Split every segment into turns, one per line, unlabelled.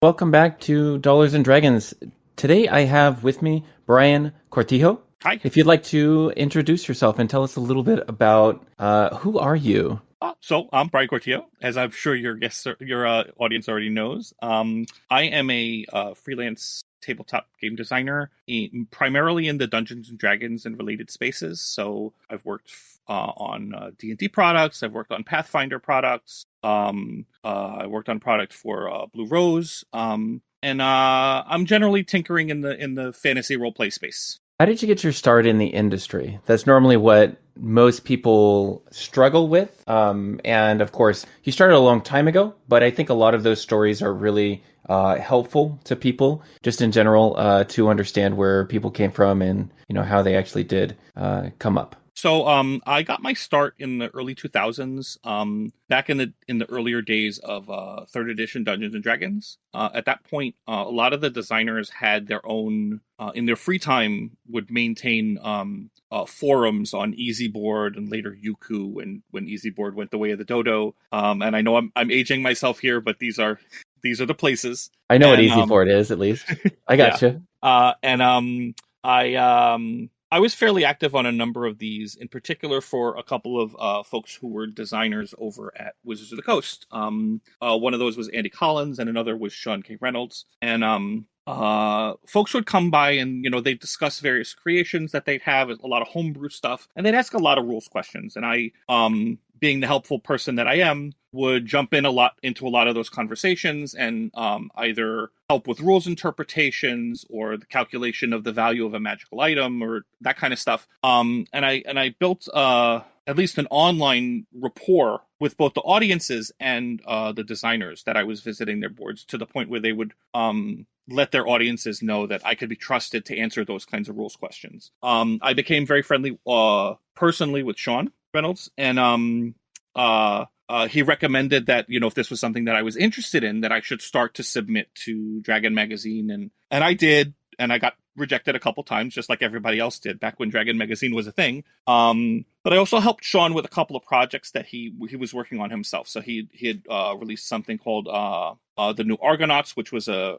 Welcome back to Dollars and Dragons. Today I have with me Brian Cortijo.
Hi.
If you'd like to introduce yourself and tell us a little bit about who are you?
So I'm Brian Cortijo, as I'm sure your audience already knows. I am a freelance tabletop game designer, primarily in the Dungeons and Dragons and related spaces. So I've worked on D&D products. I've worked on Pathfinder products. I worked on product for Blue Rose. And I'm generally tinkering in the fantasy roleplay space.
How did you get your start in the industry? That's normally what most people struggle with. And of course, you started a long time ago, but I think a lot of those stories are really helpful to people just in general to understand where people came from and, how they actually did come up.
So I got my start in the early 2000s, back in the earlier days of 3rd edition Dungeons and Dragons. At that point, a lot of the designers had their own, in their free time, would maintain forums on EasyBoard and later Yuku, and when EasyBoard went the way of the dodo. And I know I'm aging myself here, but these are the places.
I know what EasyBoard is, at least. I gotcha.
I was fairly active on a number of these, in particular for a couple of folks who were designers over at Wizards of the Coast. One of those was Andy Collins, and another was Sean K. Reynolds. And folks would come by and, they'd discuss various creations that they'd have, a lot of homebrew stuff, and they'd ask a lot of rules questions. And I, being the helpful person that I am, would jump into a lot of those conversations and either help with rules interpretations or the calculation of the value of a magical item or that kind of stuff. And I built at least an online rapport with both the audiences and the designers that I was visiting their boards, to the point where they would let their audiences know that I could be trusted to answer those kinds of rules questions. I became very friendly personally with Sean Reynolds, and he recommended that, if this was something that I was interested in, that I should start to submit to Dragon Magazine. And I did, and I got rejected a couple times, just like everybody else did back when Dragon Magazine was a thing. But I also helped Sean with a couple of projects that he was working on himself. So he had released something called The New Argonauts, which was a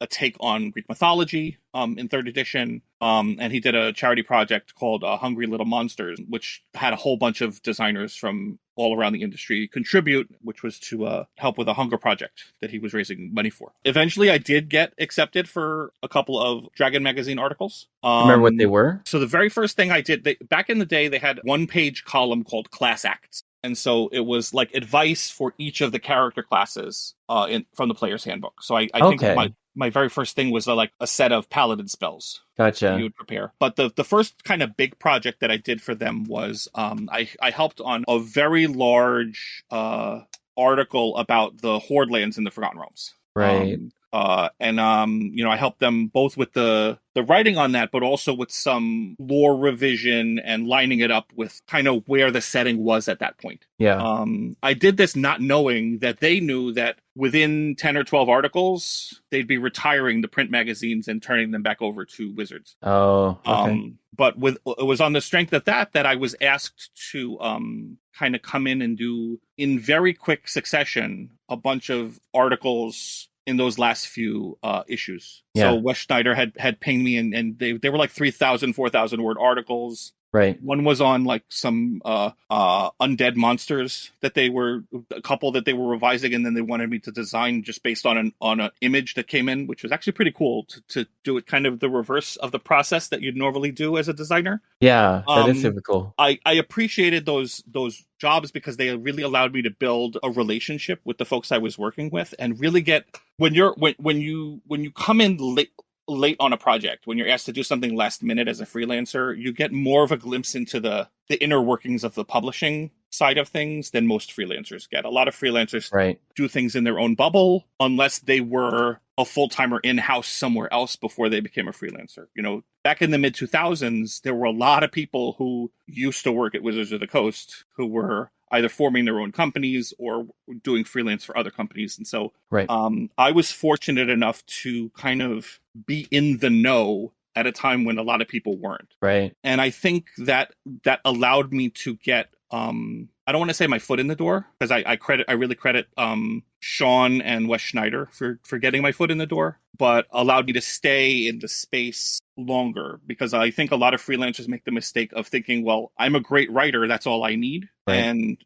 take on Greek mythology in 3rd edition. And he did a charity project called Hungry Little Monsters, which had a whole bunch of designers from all around the industry contribute, which was to help with a hunger project that he was raising money for. Eventually, I did get accepted for a couple of Dragon Magazine articles.
Remember what they were?
So the very first thing I did, back in the day, they had one-page column called Class Acts. And so it was like advice for each of the character classes from the player's handbook. So I think my very first thing was a set of paladin spells.
Gotcha.
You would prepare. But the first kind of big project that I did for them was I helped on a very large article about the Horde lands in the Forgotten Realms.
Right.
I helped them both with the writing on that, but also with some lore revision and lining it up with kind of where the setting was at that point.
Yeah.
I did this not knowing that they knew that within 10 or 12 articles, they'd be retiring the print magazines and turning them back over to Wizards.
Oh, okay.
But it was on the strength of that I was asked to kind of come in and do, in very quick succession, a bunch of articles in those last few issues.
Yeah.
So Wes Schneider had pinged me, and they were like 3,000, 4,000 word articles.
Right.
One was on like some undead monsters that a couple that they were revising, and then they wanted me to design just based on an image that came in, which was actually pretty cool to do it kind of the reverse of the process that you'd normally do as a designer.
Yeah, that is super cool.
I appreciated those jobs because they really allowed me to build a relationship with the folks I was working with, and really get when you come in late on a project, when you're asked to do something last minute as a freelancer, you get more of a glimpse into the inner workings of the publishing side of things than most freelancers get. A lot of freelancers do things in their own bubble unless they were a full-timer in-house somewhere else before they became a freelancer. Back in the mid-2000s, there were a lot of people who used to work at Wizards of the Coast who were either forming their own companies or doing freelance for other companies. And so I was fortunate enough to kind of be in the know at a time when a lot of people weren't.
Right.
And I think that allowed me to get I don't want to say my foot in the door, because I really credit Sean and Wes Schneider for getting my foot in the door, but allowed me to stay in the space longer, because I think a lot of freelancers make the mistake of thinking, well, I'm a great writer, that's all I need. Right. And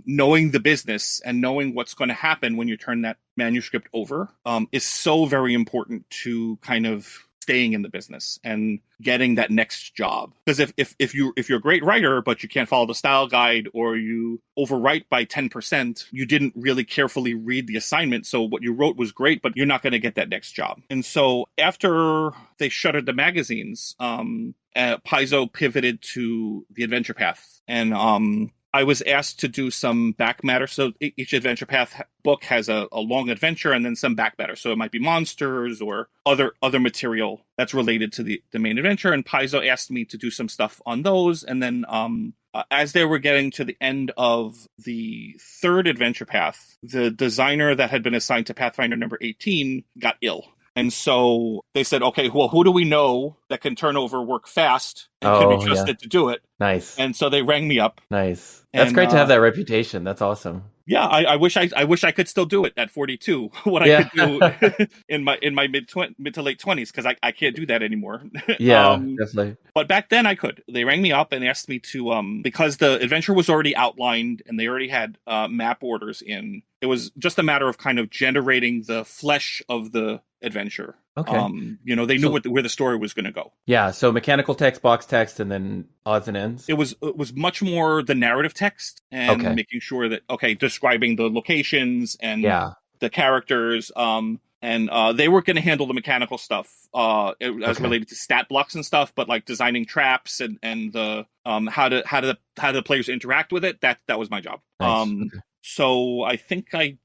knowing the business and knowing what's going to happen when you turn that manuscript over is so very important to kind of staying in the business and getting that next job. Because if you're a great writer, but you can't follow the style guide, or you overwrite by 10%, you didn't really carefully read the assignment. So what you wrote was great, but you're not going to get that next job. And so after they shuttered the magazines, Paizo pivoted to the Adventure Path. And I was asked to do some back matter. So each Adventure Path book has a long adventure and then some back matter. So it might be monsters or other material that's related to the main adventure. And Paizo asked me to do some stuff on those. And then as they were getting to the end of the third Adventure Path, the designer that had been assigned to Pathfinder number 18 got ill. And so they said, okay, well, who do we know that can turn over work fast and can be trusted to do it?
Nice.
And so they rang me up.
Nice. That's great to have that reputation. That's awesome.
Yeah, I wish I could still do it at 42. What I could do in my mid to late 20s, because I can't do that anymore.
Yeah, definitely.
But back then I could. They rang me up and asked me to because the adventure was already outlined and they already had map orders in. It was just a matter of kind of generating the flesh of the adventure.
Okay.
They knew where the story was going to go.
Yeah. So mechanical text, box text, and then odds and ends.
It was much more the narrative text and making sure that describing the locations and the characters. And they were going to handle the mechanical stuff as related to stat blocks and stuff, but like designing traps and the how the players interact with it. That was my job.
Nice.
So I think I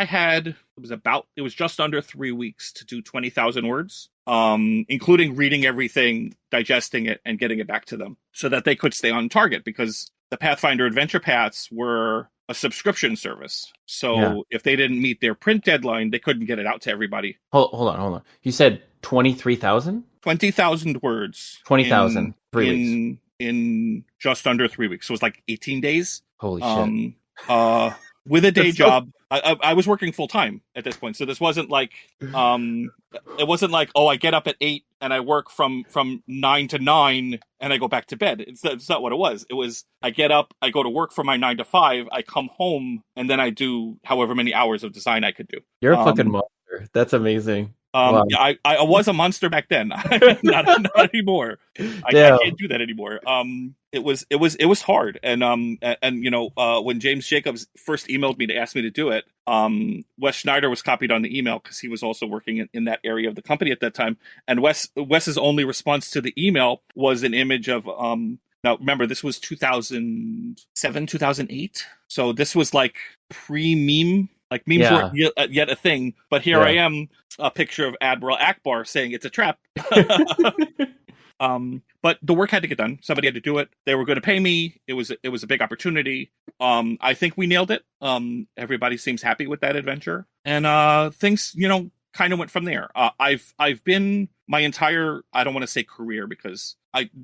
had it was just under 3 weeks to do 20,000 words, including reading everything, digesting it, and getting it back to them so that they could stay on target, because the Pathfinder Adventure Paths were a subscription service. So if they didn't meet their print deadline, they couldn't get it out to everybody.
Hold on. You said 23,000?
20,000 words.
20,000. 3 weeks.
In just under 3 weeks. So it was like 18 days.
Holy shit.
With a day job. I was working full time at this point. So this wasn't like, it wasn't like, I get up at 8 and I work from 9 to 9 and I go back to bed. It's not what it was. It was, I get up, I go to work for my 9 to 5, I come home, and then I do however many hours of design I could do.
You're a fucking monster. That's amazing.
Wow. I was a monster back then. not anymore. I can't do that anymore. It was hard. And when James Jacobs first emailed me to ask me to do it, Wes Schneider was copied on the email because he was also working in that area of the company at that time. And Wes's only response to the email was an image of now remember, this was 2007, 2008. So this was like pre-meme. Like memes weren't yet a thing, but here I am, a picture of Admiral Akbar saying it's a trap. But the work had to get done. Somebody had to do it. They were going to pay me. It was a big opportunity. I think we nailed it. Everybody seems happy with that adventure, and things kind of went from there. I've been my entire, I don't want to say career, because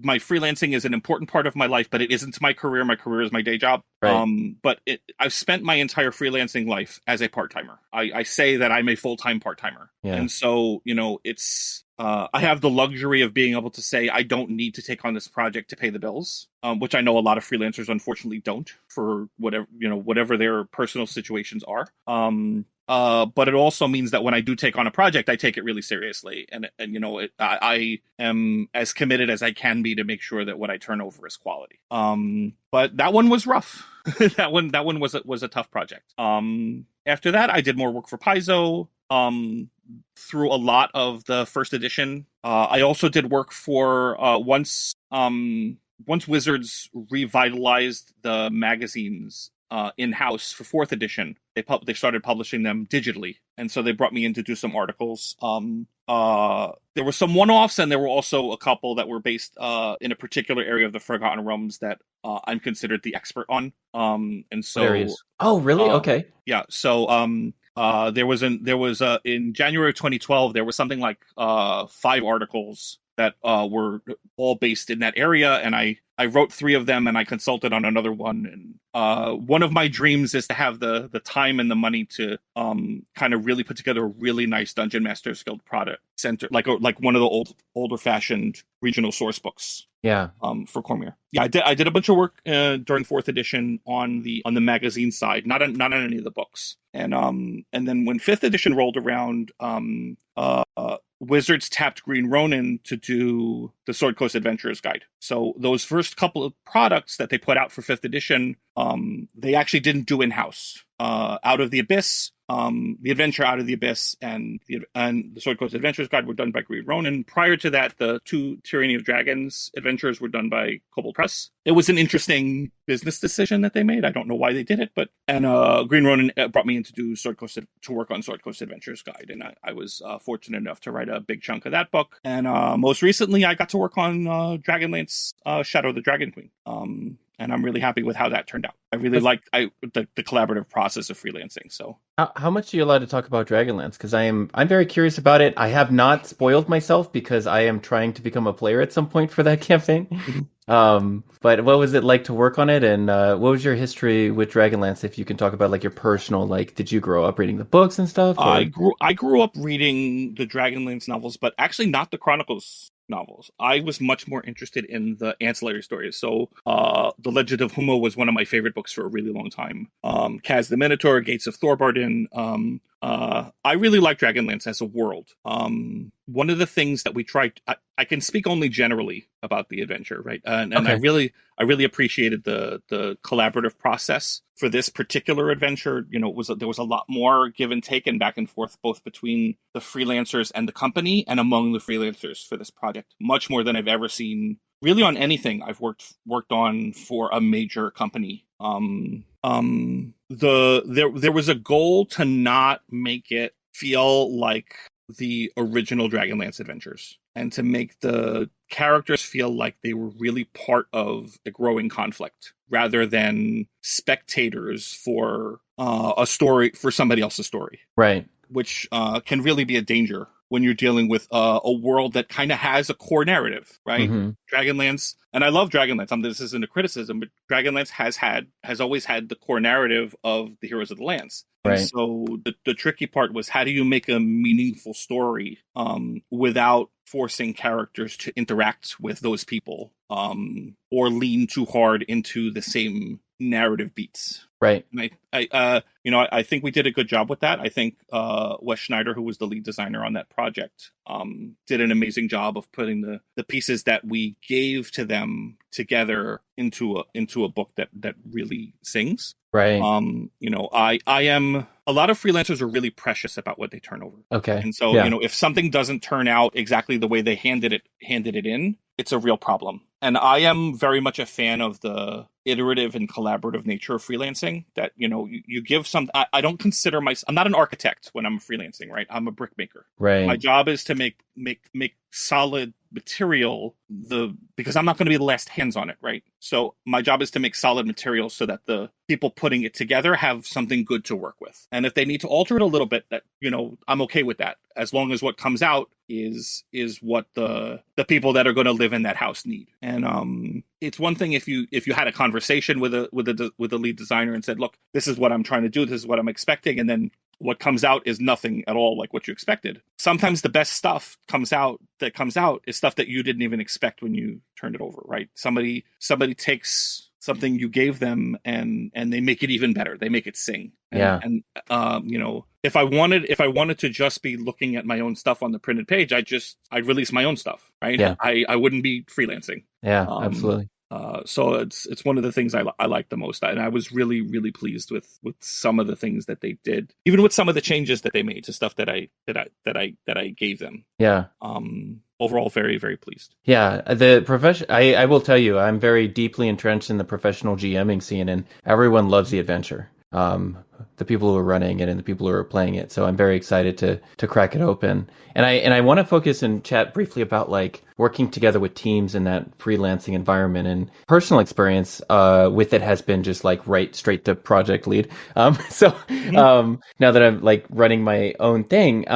my freelancing is an important part of my life, but it isn't my career. My career is my day job. Right. But I've spent my entire freelancing life as a part-timer. I say that I'm a full-time part-timer. Yeah. And so, it's, I have the luxury of being able to say, I don't need to take on this project to pay the bills, which I know a lot of freelancers unfortunately don't, for whatever their personal situations are. But it also means that when I do take on a project, I take it really seriously, and I am as committed as I can be to make sure that what I turn over is quality. But that one was rough. that one was a tough project. After that, I did more work for Paizo. Through a lot of the first edition. I also did work for once Wizards revitalized the magazines in-house for 4th edition. They started publishing them digitally, and so they brought me in to do some articles. There were some one-offs, and there were also a couple that were based in a particular area of the Forgotten Realms that I'm considered the expert on. And so,
oh, really? Okay,
yeah. So, there was in January of 2012, there was something like 5 articles that were all based in that area, and I I wrote 3 of them, and I consulted on another one. And one of my dreams is to have the time and the money to kind of really put together a really nice Dungeon Masters Guild product center, like one of the older fashioned regional source books.
Yeah.
For Cormier. Yeah, I did a bunch of work during 4th edition on the magazine side, not on any of the books. And then when 5th edition rolled around, Wizards tapped Green Ronin to do the Sword Coast Adventurers Guide. So those first couple of products that they put out for 5th edition, they actually didn't do in-house. Out of the Abyss, the Adventure Out of the Abyss, and the Sword Coast Adventurers Guide were done by Green Ronin. Prior to that, the 2 Tyranny of Dragons adventures were done by Kobold Press. It was an interesting business decision that they made. I don't know why they did it, but Green Ronin brought me in to do to work on Sword Coast Adventures Guide, and I was fortunate enough to write a big chunk of that book. And most recently, I got to work on Dragonlance Shadow of the Dragon Queen. And I'm really happy with how that turned out. I really like the collaborative process of freelancing. So,
how much are you allowed to talk about Dragonlance? Because I'm very curious about it. I have not spoiled myself because I am trying to become a player at some point for that campaign. But what was it like to work on it, and what was your history with Dragonlance? If you can talk about like your personal, like, did you grow up reading the books and stuff? Or?
I grew up reading the Dragonlance novels, but actually not the Chronicles novels. I was much more interested in the ancillary stories. So The Legend of Humo was one of my favorite books for a really long time. Kaz the Minotaur, Gates of Thorbardin. I really like Dragonlance as a world. One of the things that we tried, I can speak only generally about the adventure, right? And okay. I really appreciated the collaborative process for this particular adventure. You know, there was a lot more give and take and back and forth, both between the freelancers and the company, and among the freelancers for this project. Much more than I've ever seen, really, on anything I've worked on for a major company. There was a goal to not make it feel like the original Dragonlance adventures, and to make the characters feel like they were really part of a growing conflict rather than spectators for a story, for somebody else's story.
Right.
Which can really be a danger when you're dealing with a world that kind of has a core narrative, right? Mm-hmm. Dragonlance, and I love Dragonlance. This isn't a criticism, but Dragonlance has always had the core narrative of the Heroes of the Lands. Right. And so the tricky part was, how do you make a meaningful story without forcing characters to interact with those people or lean too hard into the same narrative beats.
Right.
And I think we did a good job with that. I think Wes Schneider, who was the lead designer on that project, did an amazing job of putting the pieces that we gave to them together into a book that really sings.
Right.
I am, a lot of freelancers are really precious about what they turn over.
Okay.
And so, if something doesn't turn out exactly the way they handed it in, it's a real problem. And I am very much a fan of the iterative and collaborative nature of freelancing, that, you give some, I don't consider I'm not an architect when I'm freelancing, right? I'm a brick maker.
Right.
My job is to make solid material, because I'm not going to be the last hands on it, right? So my job is to make solid material so that the people putting it together have something good to work with. And if they need to alter it a little bit, that, I'm okay with that, as long as what comes out is what the people that are going to live in that house need. And it's one thing if you had a conversation with a lead designer and said, look, this is what I'm trying to do, this is what I'm expecting, and then what comes out is nothing at all like what you expected. Sometimes the best stuff comes out is stuff that you didn't even expect when you turned it over, right? Somebody takes something you gave them and they make it even better. They make it sing. And if I wanted to just be looking at my own stuff on the printed page, I'd release my own stuff, right?
Yeah.
I wouldn't be freelancing.
Yeah, absolutely.
So it's one of the things I like the most, and I was really, really pleased with some of the things that they did, even with some of the changes that they made to stuff that I gave them.
Yeah.
Overall, very, very pleased.
Yeah, the profession. I will tell you, I'm very deeply entrenched in the professional GMing scene, and everyone loves the adventure. The people who are running it and the people who are playing it. So I'm very excited to crack it open. And I want to focus and chat briefly about like working together with teams in that freelancing environment, and personal experience with it has been just like right straight to project lead. Now that I'm like running my own thing,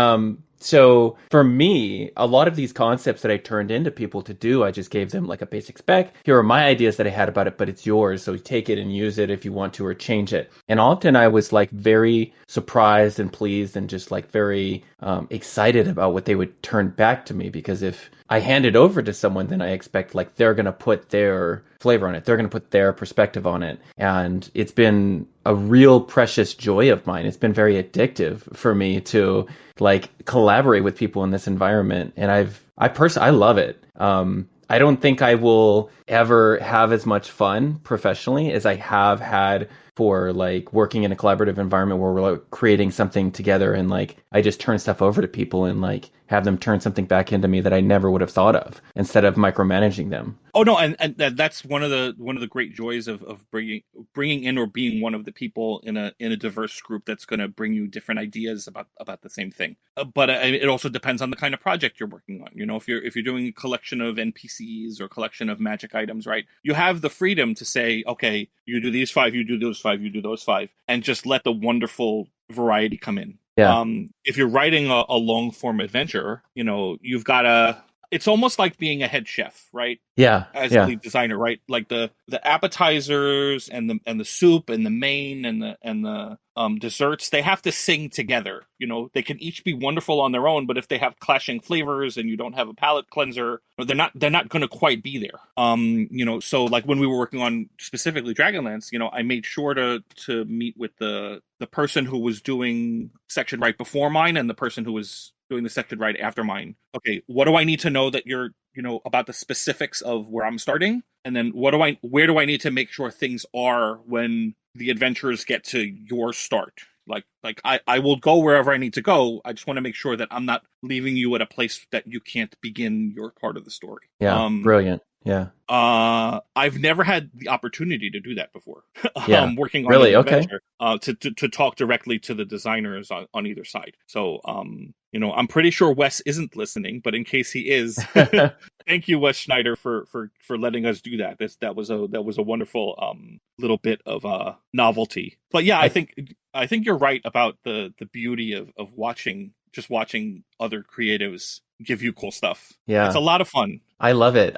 So for me, a lot of these concepts that I turned into people to do, I just gave them like a basic spec. Here are my ideas that I had about it, but it's yours. So take it and use it if you want to, or change it. And often I was like very surprised and pleased and just like very excited about what they would turn back to me, because if I hand it over to someone, then I expect like they're going to put their flavor on it. They're going to put their perspective on it. And it's been a real precious joy of mine. It's been very addictive for me to like collaborate with people in this environment. And I love it. I don't think I will ever have as much fun professionally as I have had for like working in a collaborative environment where we're like creating something together, and like I just turn stuff over to people and like have them turn something back into me that I never would have thought of, instead of micromanaging them.
Oh no, and that's one of the great joys of bringing in or being one of the people in a diverse group that's going to bring you different ideas about the same thing. But it also depends on the kind of project you're working on. You know, if you're doing a collection of NPCs or a collection of magic items, right? You have the freedom to say, okay, you do these 5, you do those 5, you do those 5, and just let the wonderful variety come in.
Yeah.
If you're writing a long form adventure, you know, you've got to. It's almost like being a head chef, right?
Yeah.
As a lead designer, right? Like the appetizers and the soup and the main and the desserts, they have to sing together. You know, they can each be wonderful on their own, but if they have clashing flavors and you don't have a palate cleanser, they're not going to quite be there. You know, so like when we were working on specifically Dragonlance, you know, I made sure to meet with the person who was doing section right before mine and the person who was doing the section right after mine. Okay, what do I need to know that you're, you know, about the specifics of where I'm starting? And then where do I need to make sure things are when the adventurers get to your start? Like I will go wherever I need to go. I just want to make sure that I'm not leaving you at a place that you can't begin your part of the story.
Yeah. Brilliant. Yeah.
I've never had the opportunity to do that before.
Yeah.
Working on
really?
an
Okay.
adventure, to talk directly to the designers on either side. So, you know, I'm pretty sure Wes isn't listening, but in case he is, thank you, Wes Schneider, for letting us do that. That was a wonderful little bit of novelty. But yeah, I think you're right about the beauty of watching other creatives give you cool stuff.
Yeah.
It's a lot of fun.
I love it.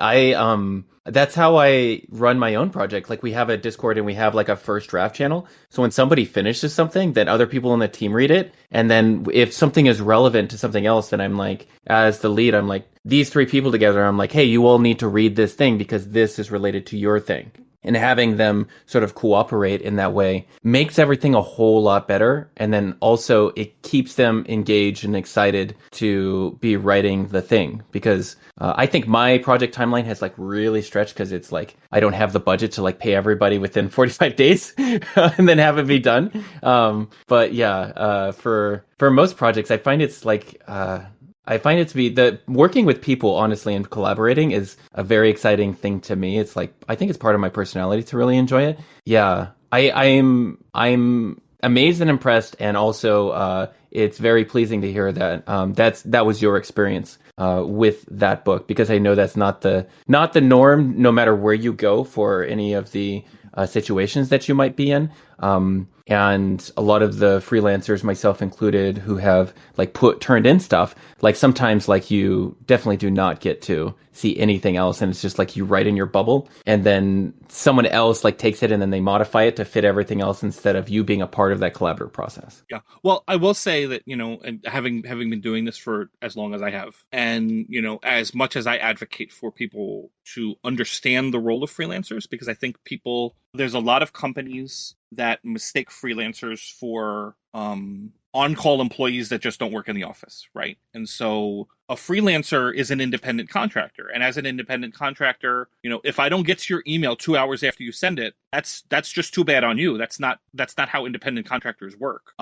That's how I run my own project. Like we have a Discord and we have like a first draft channel. So when somebody finishes something, then other people in the team read it. And then if something is relevant to something else, then I'm like, as the lead, I'm like, these 3 people together, I'm like, hey, you all need to read this thing because this is related to your thing. And having them sort of cooperate in that way makes everything a whole lot better. And then also it keeps them engaged and excited to be writing the thing. Because I think my project timeline has like really stretched because it's like I don't have the budget to like pay everybody within 45 days and then have it be done. But yeah, for most projects, I find it's like... I find it to be working with people, honestly, and collaborating is a very exciting thing to me. It's like, I think it's part of my personality to really enjoy it. Yeah, I'm amazed and impressed. And also, it's very pleasing to hear that, that was your experience, with that book, because I know that's not the norm, no matter where you go for any of the, situations that you might be in. And a lot of the freelancers, myself included, who have like turned in stuff, like sometimes like you definitely do not get to see anything else. And it's just like you write in your bubble and then someone else like takes it and then they modify it to fit everything else instead of you being a part of that collaborative process.
Yeah. Well, I will say that, you know, and having been doing this for as long as I have, and, you know, as much as I advocate for people to understand the role of freelancers, because I think there's a lot of companies that mistake freelancers for on-call employees that just don't work in the office, right? And so a freelancer is an independent contractor. And as an independent contractor, you know, if I don't get to your email 2 hours after you send it, that's just too bad on you. That's not how independent contractors work.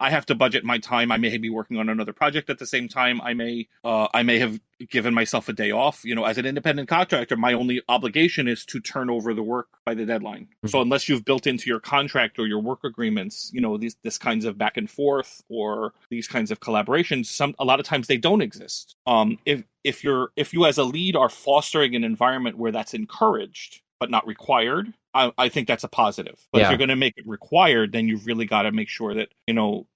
I have to budget my time. I may be working on another project at the same time. I may have given myself a day off. You know, as an independent contractor, my only obligation is to turn over the work by the deadline. Mm-hmm. So unless you've built into your contract or your work agreements, you know, this kinds of back and forth or these kinds of collaborations, a lot of times they don't exist. If you as a lead are fostering an environment where that's encouraged but not required, I think that's a positive. But if
Yeah.
you're going to make it required, then you've really got to make sure that,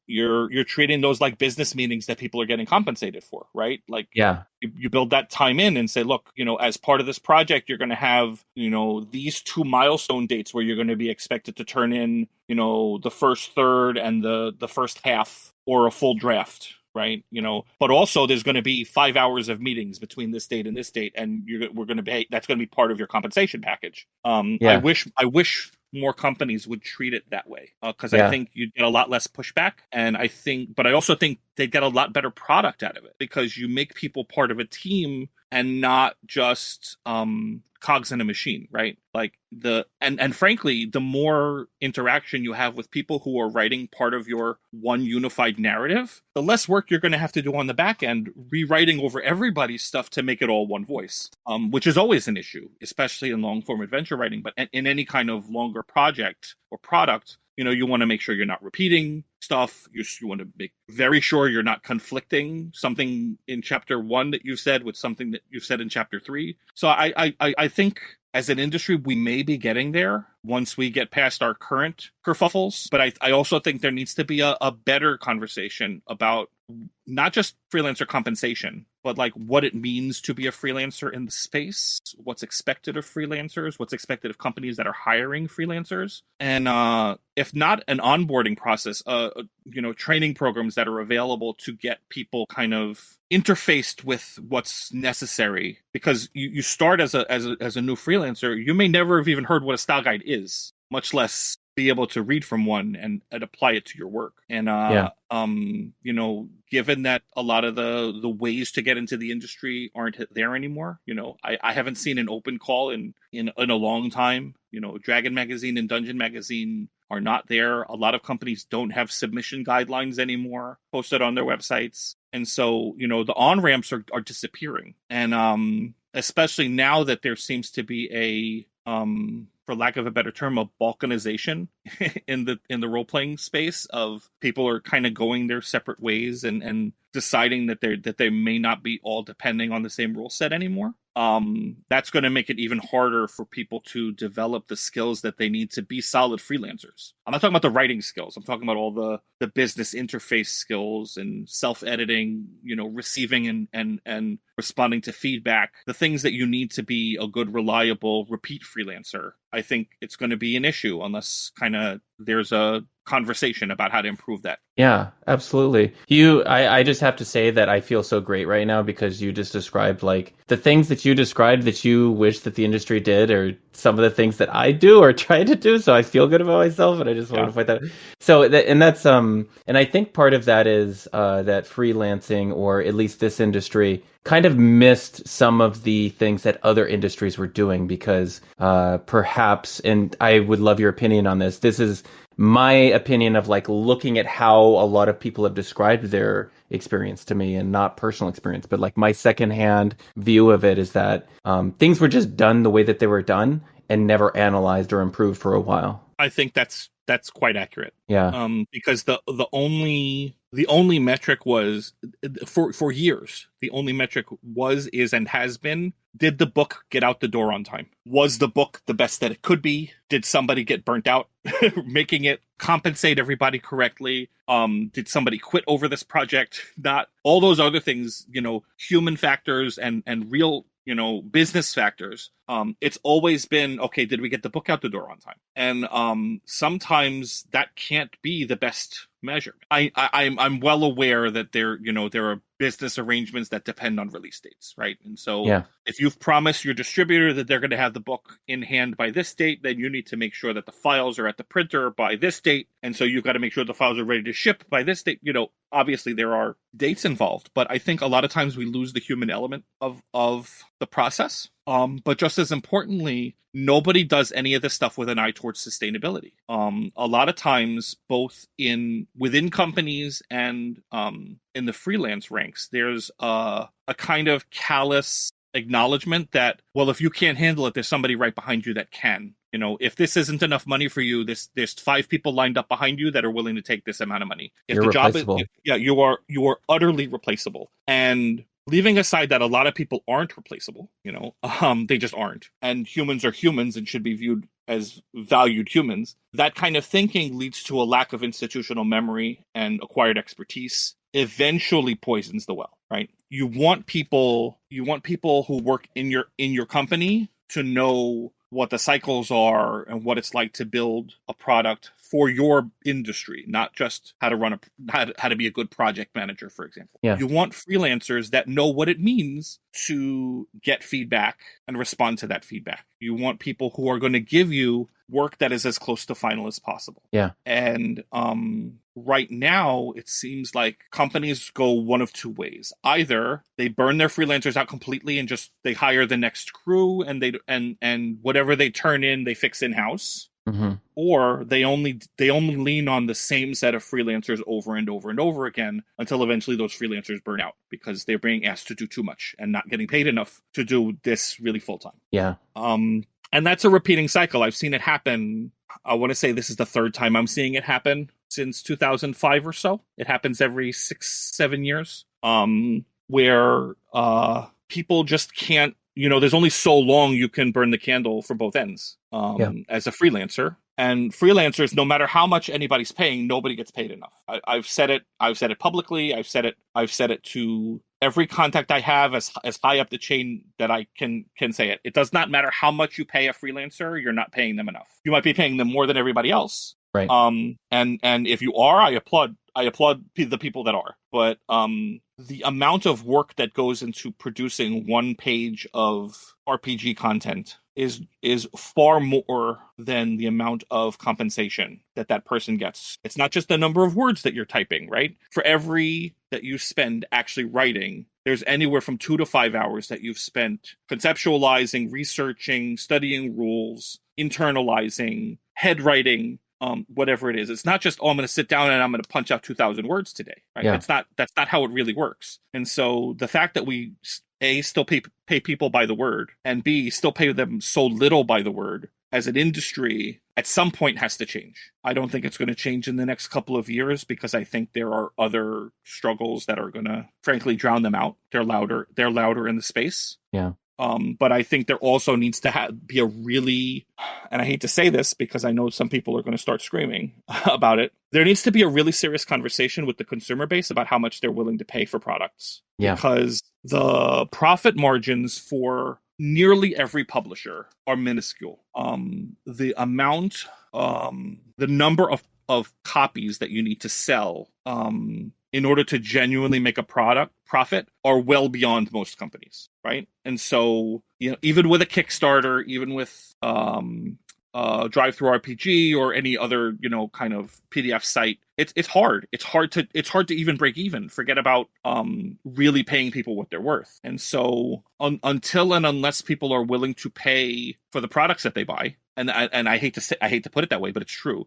you're treating those like business meetings that people are getting compensated for, right? Like,
Yeah.
you build that time in and say, look, as part of this project, you're going to have, these 2 milestone dates where you're going to be expected to turn in, the first third and the first half or a full draft. Right. But also there's going to be 5 hours of meetings between this date and this date. And that's going to be part of your compensation package. I
Yeah.
wish more companies would treat it that way, because I
Yeah.
think you'd get a lot less pushback. And but I also think they'd get a lot better product out of it, because you make people part of a team and not just cogs in a machine, right? Like and frankly, the more interaction you have with people who are writing part of your one unified narrative, the less work you're going to have to do on the back end, rewriting over everybody's stuff to make it all one voice, which is always an issue, especially in long form adventure writing. But in any kind of longer project or product, you want to make sure you're not repeating stuff. You want to make very sure you're not conflicting something in chapter 1 that you've said with something that you've said in chapter 3. So I think as an industry, we may be getting there once we get past our current kerfuffles. But I also think there needs to be a better conversation about not just freelancer compensation, but like what it means to be a freelancer in the space, what's expected of freelancers, what's expected of companies that are hiring freelancers. And if not an onboarding process, training programs that are available to get people kind of interfaced with what's necessary. Because you start as a new freelancer, you may never have even heard what a style guide is, much less be able to read from one and apply it to your work. And given that a lot of the ways to get into the industry aren't there anymore, I haven't seen an open call in a long time. Dragon Magazine and Dungeon Magazine are not there. A lot of companies don't have submission guidelines anymore posted on their websites. And so, the on-ramps are disappearing. And especially now that there seems to be for lack of a better term, a balkanization in the role-playing space of people are kind of going their separate ways and deciding that they may not be all depending on the same rule set anymore. That's going to make it even harder for people to develop the skills that they need to be solid freelancers. I'm not talking about the writing skills. I'm talking about all the business interface skills and self-editing, receiving and responding to feedback, the things that you need to be a good, reliable, repeat freelancer. I think it's going to be an issue unless kind of there's a conversation about how to improve that.
Yeah, absolutely. I just have to say that I feel so great right now because you just described like the things that you described that you wish that the industry did, or some of the things that I do or try to do. So I feel good about myself, and I just wanted to fight that. So that's and I think part of that is that freelancing, or at least this industry, kind of missed some of the things that other industries were doing because perhaps, and I would love your opinion on this. This is my opinion of like looking at how a lot of people have described their experience to me, and not personal experience, but like my secondhand view of it is that things were just done the way that they were done and never analyzed or improved for a while.
I think that's quite accurate.
Yeah.
Because the only metric was for years. The only metric is, and has been, did the book get out the door on time? Was the book the best that it could be? Did somebody get burnt out making it? Compensate everybody correctly? Did somebody quit over this project? Not all those other things, human factors and real, business factors. It's always been, okay, did we get the book out the door on time? And sometimes that can't be the best measure. I'm well aware that there are business arrangements that depend on release dates, right? And so if you've promised your distributor that they're going to have the book in hand by this date, then you need to make sure that the files are at the printer by this date. And so you've got to make sure the files are ready to ship by this date. Obviously there are dates involved, but I think a lot of times we lose the human element of the process. But just as importantly, nobody does any of this stuff with an eye towards sustainability. A lot of times, both within companies and in the freelance ranks, there's a kind of callous acknowledgement that, well, if you can't handle it, there's somebody right behind you that can. If this isn't enough money for you, there's 5 people lined up behind you that are willing to take this amount of money. If
You're
the job
replaceable.
you are utterly replaceable. And leaving aside that a lot of people aren't replaceable, they just aren't. And humans are humans and should be viewed as valued humans. That kind of thinking leads to a lack of institutional memory and acquired expertise, eventually poisons the well, right? You want people who work in your company to know what the cycles are and what it's like to build a product for your industry, not just how to be a good project manager, for example.
Yeah.
You want freelancers that know what it means to get feedback and respond to that feedback. You want people who are going to give you work that is as close to final as possible.
Yeah.
And right now, it seems like companies go one of two ways. Either they burn their freelancers out completely and just they hire the next crew and whatever they turn in, they fix in-house.
Mm-hmm.
Or they only lean on the same set of freelancers over and over and over again until eventually those freelancers burn out because they're being asked to do too much and not getting paid enough to do this really full time.
Yeah.
And that's a repeating cycle. I've seen it happen. I want to say this is the third time I'm seeing it happen since 2005 or so. It happens every 6-7 years, where people just can't. There's only so long you can burn the candle from both ends as a freelancer. And freelancers, no matter how much anybody's paying, nobody gets paid enough. I've said it. I've said it publicly. I've said it to every contact I have as high up the chain that I can say it. It does not matter how much you pay a freelancer. You're not paying them enough. You might be paying them more than everybody else.
Right.
And if you are, I applaud the people that are. But the amount of work that goes into producing one page of RPG content is far more than the amount of compensation that person gets. It's not just the number of words that you're typing, right? For every that you spend actually writing, there's anywhere from 2 to 5 hours that you've spent conceptualizing, researching, studying rules, internalizing, head writing, whatever it is. It's not just, I'm going to sit down and I'm going to punch out 2,000 words today. Right?
Yeah.
That's not how it really works. And so the fact that we still pay people by the word, and B, still pay them so little by the word as an industry, at some point has to change. I don't think it's going to change in the next couple of years because I think there are other struggles that are going to, frankly, drown them out. They're louder in the space.
Yeah.
But I think there also needs to be a really, and I hate to say this because I know some people are going to start screaming about it. There needs to be a really serious conversation with the consumer base about how much they're willing to pay for products.
Yeah.
Because the profit margins for nearly every publisher are minuscule. The amount, the number of copies that you need to sell, in order to genuinely make a profit are well beyond most companies, right? And so, even with a Kickstarter, even with Drive-Thru RPG or any other, kind of PDF site, it's hard. It's hard to even break even. Forget about really paying people what they're worth. And so, until and unless people are willing to pay for the products that they buy, and I hate to put it that way, but it's true.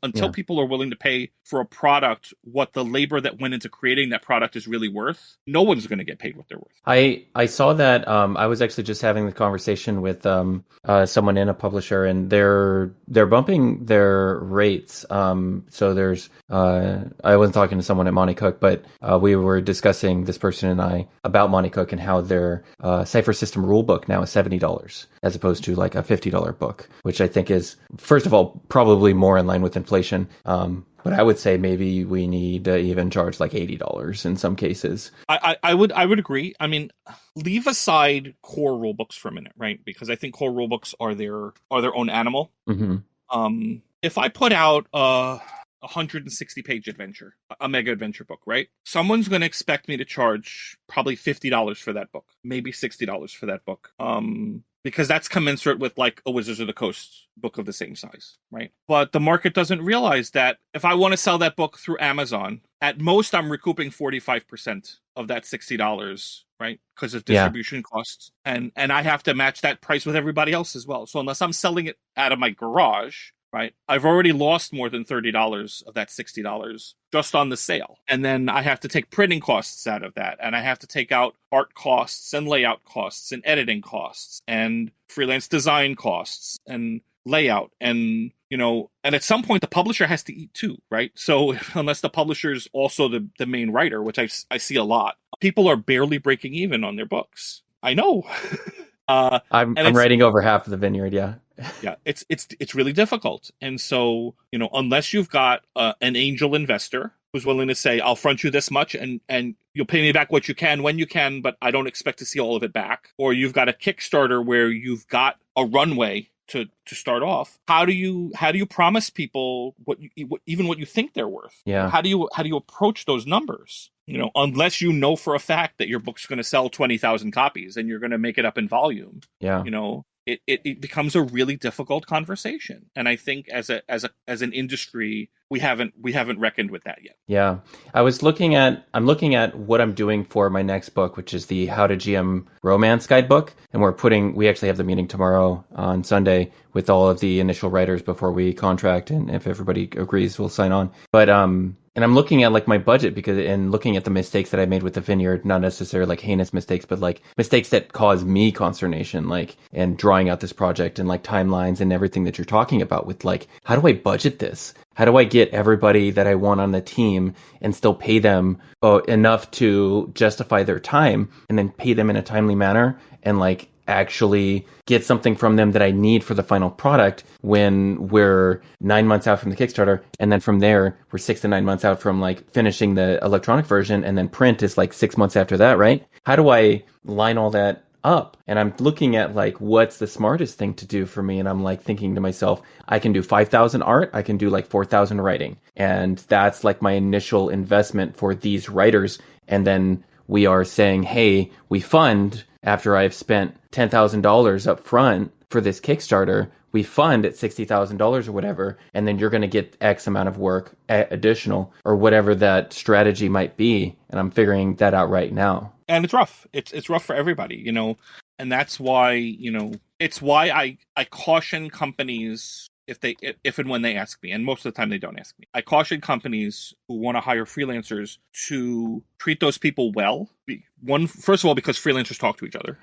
Until people are willing to pay for a product what the labor that went into creating that product is really worth, no one's going to get paid what they're worth.
I saw that. I was actually just having the conversation with someone in a publisher, and they're bumping their rates. So there's I wasn't talking to someone at Monte Cook, but we were discussing, this person and I, about Monte Cook and how their Cypher System rule book now is $70 as opposed to like a $50 book, which I think is, first of all, probably more in line with inflation. But I would say maybe we need to even charge like $80 in some cases.
I would agree. I mean, leave aside core rule books for a minute, right? Because I think core rule books are their own animal.
Mm-hmm.
If I put out a 160-page adventure, a mega adventure book, right? Someone's going to expect me to charge probably $50 for that book, maybe $60 for that book. Because that's commensurate with like a Wizards of the Coast book of the same size, right? But the market doesn't realize that if I want to sell that book through Amazon, at most I'm recouping 45% of that $60, right? Because of distribution costs. And I have to match that price with everybody else as well. So unless I'm selling it out of my garage, right, I've already lost more than $30 of that $60 just on the sale. And then I have to take printing costs out of that. And I have to take out art costs and layout costs and editing costs and freelance design costs and layout, and and at some point the publisher has to eat too, right? So unless the publisher's also the main writer, which I see a lot, people are barely breaking even on their books. I know.
I'm
And
writing over half of the Vineyard. Yeah.
yeah, it's really difficult. And so, unless you've got an angel investor who's willing to say, I'll front you this much and you'll pay me back what you can when you can, but I don't expect to see all of it back. Or you've got a Kickstarter where you've got a runway to start off. How do you promise people what you think they're worth?
Yeah.
How do you approach those numbers? Unless you know for a fact that your book's going to sell 20,000 copies and you're going to make it up in volume.
Yeah.
It becomes a really difficult conversation, and I think as an industry we haven't reckoned with that yet.
Yeah, I'm looking at what I'm doing for my next book, which is the How to GM Romance Guidebook, and we actually have the meeting tomorrow on Sunday with all of the initial writers before we contract, and if everybody agrees, we'll sign on. But and I'm looking at like my budget and looking at the mistakes that I made with the Vineyard, not necessarily like heinous mistakes, but like mistakes that cause me consternation, like, and drawing out this project and like timelines and everything that you're talking about with like, how do I budget this? How do I get everybody that I want on the team and still pay them enough to justify their time, and then pay them in a timely manner, and like actually get something from them that I need for the final product when we're 9 months out from the Kickstarter, and then from there we're 6 to 9 months out from like finishing the electronic version, and then print is like 6 months after that, right? How do I line all that up? And I'm looking at like what's the smartest thing to do for me, and I'm like thinking to myself, I can do 5,000 art, I can do like 4,000 writing, and that's like my initial investment for these writers. And then we are saying, hey, we fund after I've spent $10,000 up front for this Kickstarter, we fund at $60,000 or whatever, and then you're going to get X amount of work additional, or whatever that strategy might be. And I'm figuring that out right now.
And it's rough. It's rough for everybody, and that's why, it's why I caution companies if and when they ask me, and most of the time they don't ask me. I caution companies who want to hire freelancers to treat those people well. First of all, because freelancers talk to each other.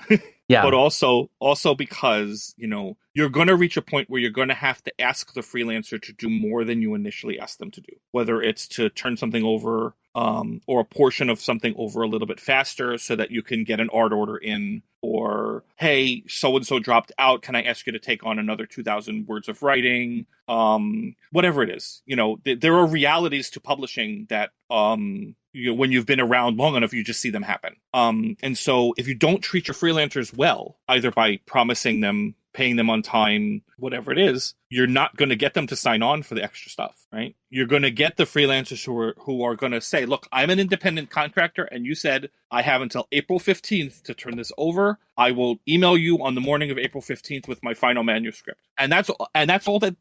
Yeah.
But also because, you're going to reach a point where you're going to have to ask the freelancer to do more than you initially asked them to do. Whether it's to turn something over or a portion of something over a little bit faster so that you can get an art order in, or, hey, so-and-so dropped out, can I ask you to take on another 2,000 words of writing? Whatever it is. There are realities to publishing that when you've been around long enough, you just see them happen. And so if you don't treat your freelancers well, either by promising them, paying them on time, whatever it is, you're not going to get them to sign on for the extra stuff, right? You're going to get the freelancers who are going to say, look, I'm an independent contractor, and you said I have until April 15th to turn this over. I will email you on the morning of April 15th with my final manuscript. And that's all that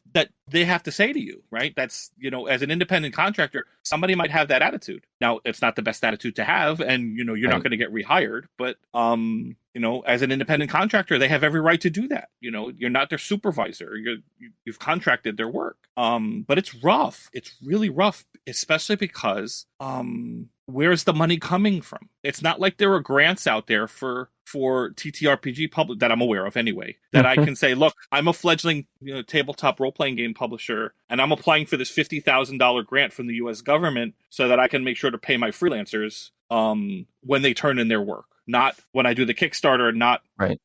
they have to say to you, right? That's, as an independent contractor, somebody might have that attitude. Now, it's not the best attitude to have, and, you're
right.
not going to get rehired, but, as an independent contractor, they have every right to do that. You're not their supervisor. You've contracted their work. But it's rough. It's really rough, especially because where's the money coming from? It's not like there are grants out there for TTRPG public that I'm aware of anyway, that I can say, look, I'm a fledgling tabletop role-playing game publisher, and I'm applying for this $50,000 grant from the U.S. government so that I can make sure to pay my freelancers when they turn in their work. Not when I do the Kickstarter, not
right.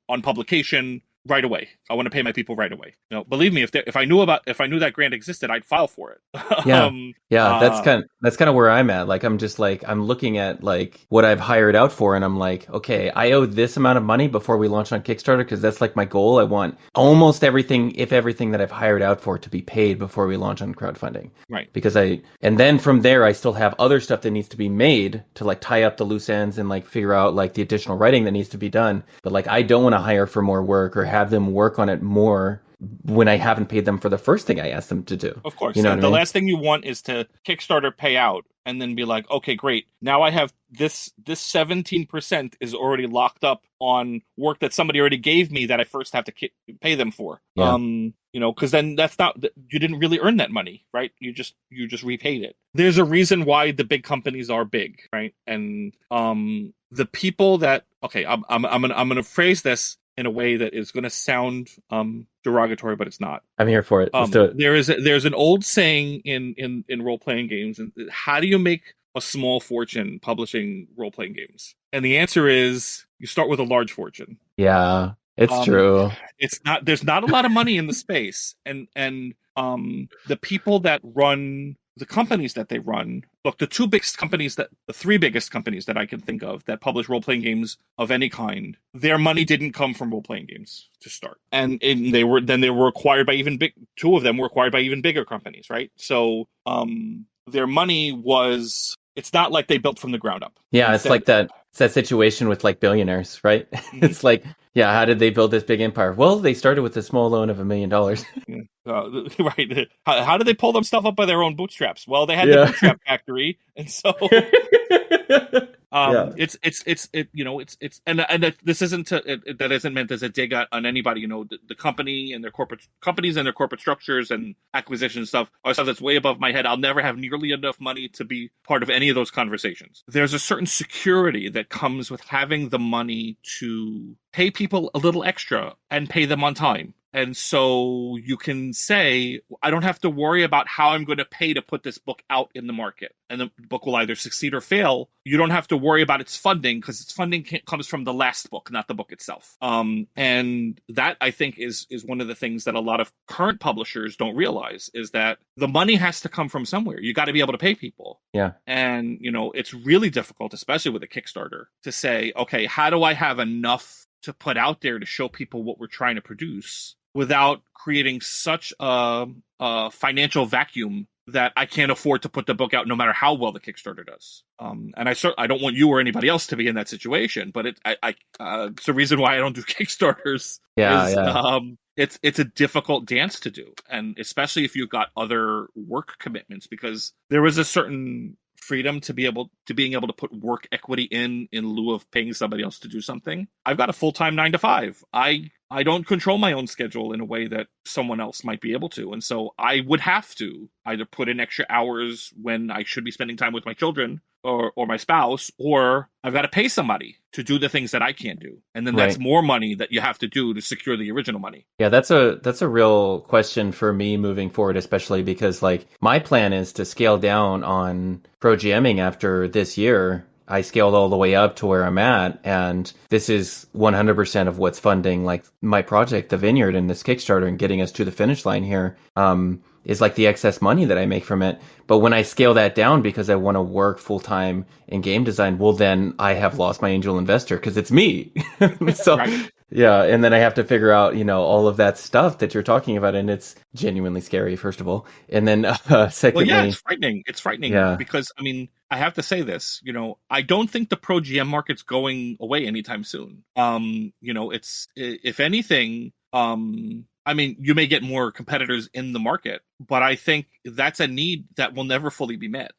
On publication right away. I want to pay my people right away. Believe me, if I knew that grant existed, I'd file for it.
That's kind of where I'm at. Like, I'm just like, I'm looking at like what I've hired out for, and I'm like, okay, I owe this amount of money before we launch on Kickstarter, because that's like my goal. I want almost everything that I've hired out for to be paid before we launch on crowdfunding.
Right.
Because and then from there, I still have other stuff that needs to be made to like tie up the loose ends and like figure out like the additional writing that needs to be done. But like, I don't want to hire for more work or have them work on it more when I haven't paid them for the first thing I asked them to do.
Of course. The last thing you want is to Kickstarter pay out and then be like, okay, great. Now I have this 17% is already locked up on work that somebody already gave me that I first have to pay them for.
Yeah.
Because then that's not, you didn't really earn that money, right? You just repaid it. There's a reason why the big companies are big, right? And the people that, okay, I'm gonna phrase this in a way that is going to sound derogatory, but it's not.
I'm here for it. Let's do it.
There's an old saying in role playing games, and how do you make a small fortune publishing role playing games? And the answer is you start with a large fortune.
Yeah, it's true.
It's not. There's not a lot of money in the space, and the people that run the companies that they run. Look, the three biggest companies that I can think of that publish role playing games of any kind, their money didn't come from role playing games to start, and they were acquired by two of them were acquired by even bigger companies, right? So their money was. It's not like they built from the ground up.
Yeah, it's like that. It's that situation with like billionaires, right? Mm-hmm. It's like, yeah, how did they build this big empire? Well, they started with a small loan of $1 million.
Right. How did they pull them stuff up by their own bootstraps? Well, they had the bootstrap factory, and so this isn't that isn't meant as a dig on anybody. The company and their companies and their corporate structures and acquisition stuff are stuff that's way above my head. I'll never have nearly enough money to be part of any of those conversations. There's a certain security that comes with having the money to pay people a little extra and pay them on time. And so you can say, I don't have to worry about how I'm going to pay to put this book out in the market. And the book will either succeed or fail. You don't have to worry about its funding because its funding comes from the last book, not the book itself. And that, I think, is one of the things that a lot of current publishers don't realize is that the money has to come from somewhere. You got to be able to pay people.
Yeah.
And, it's really difficult, especially with a Kickstarter, to say, okay, how do I have enough to put out there to show people what we're trying to produce without creating such a financial vacuum that I can't afford to put the book out no matter how well the Kickstarter does. And I don't want you or anybody else to be in that situation, but it's the reason why I don't do Kickstarters. It's a difficult dance to do, and especially if you've got other work commitments, because there is a certain freedom to being able to put work equity in lieu of paying somebody else to do something. I've got a full-time 9 to 5. I don't control my own schedule in a way that someone else might be able to. And so I would have to either put in extra hours when I should be spending time with my children or my spouse, or I've got to pay somebody to do the things that I can't do. And then that's more money that you have to do to secure the original money.
Yeah, that's a real question for me moving forward, especially because like my plan is to scale down on pro GMing after this year. I scaled all the way up to where I'm at, and this is 100% of what's funding like my project, the Vineyard, and this Kickstarter, and getting us to the finish line here. Is like the excess money that I make from it. But when I scale that down because I want to work full time in game design, well, then I have lost my angel investor because it's me. So yeah, and then I have to figure out, all of that stuff that you're talking about, and it's genuinely scary, first of all, and then secondly,
well, yeah, it's frightening. It's frightening because I have to say this, I don't think the pro GM market's going away anytime soon. It's if anything. You may get more competitors in the market, but I think that's a need that will never fully be met.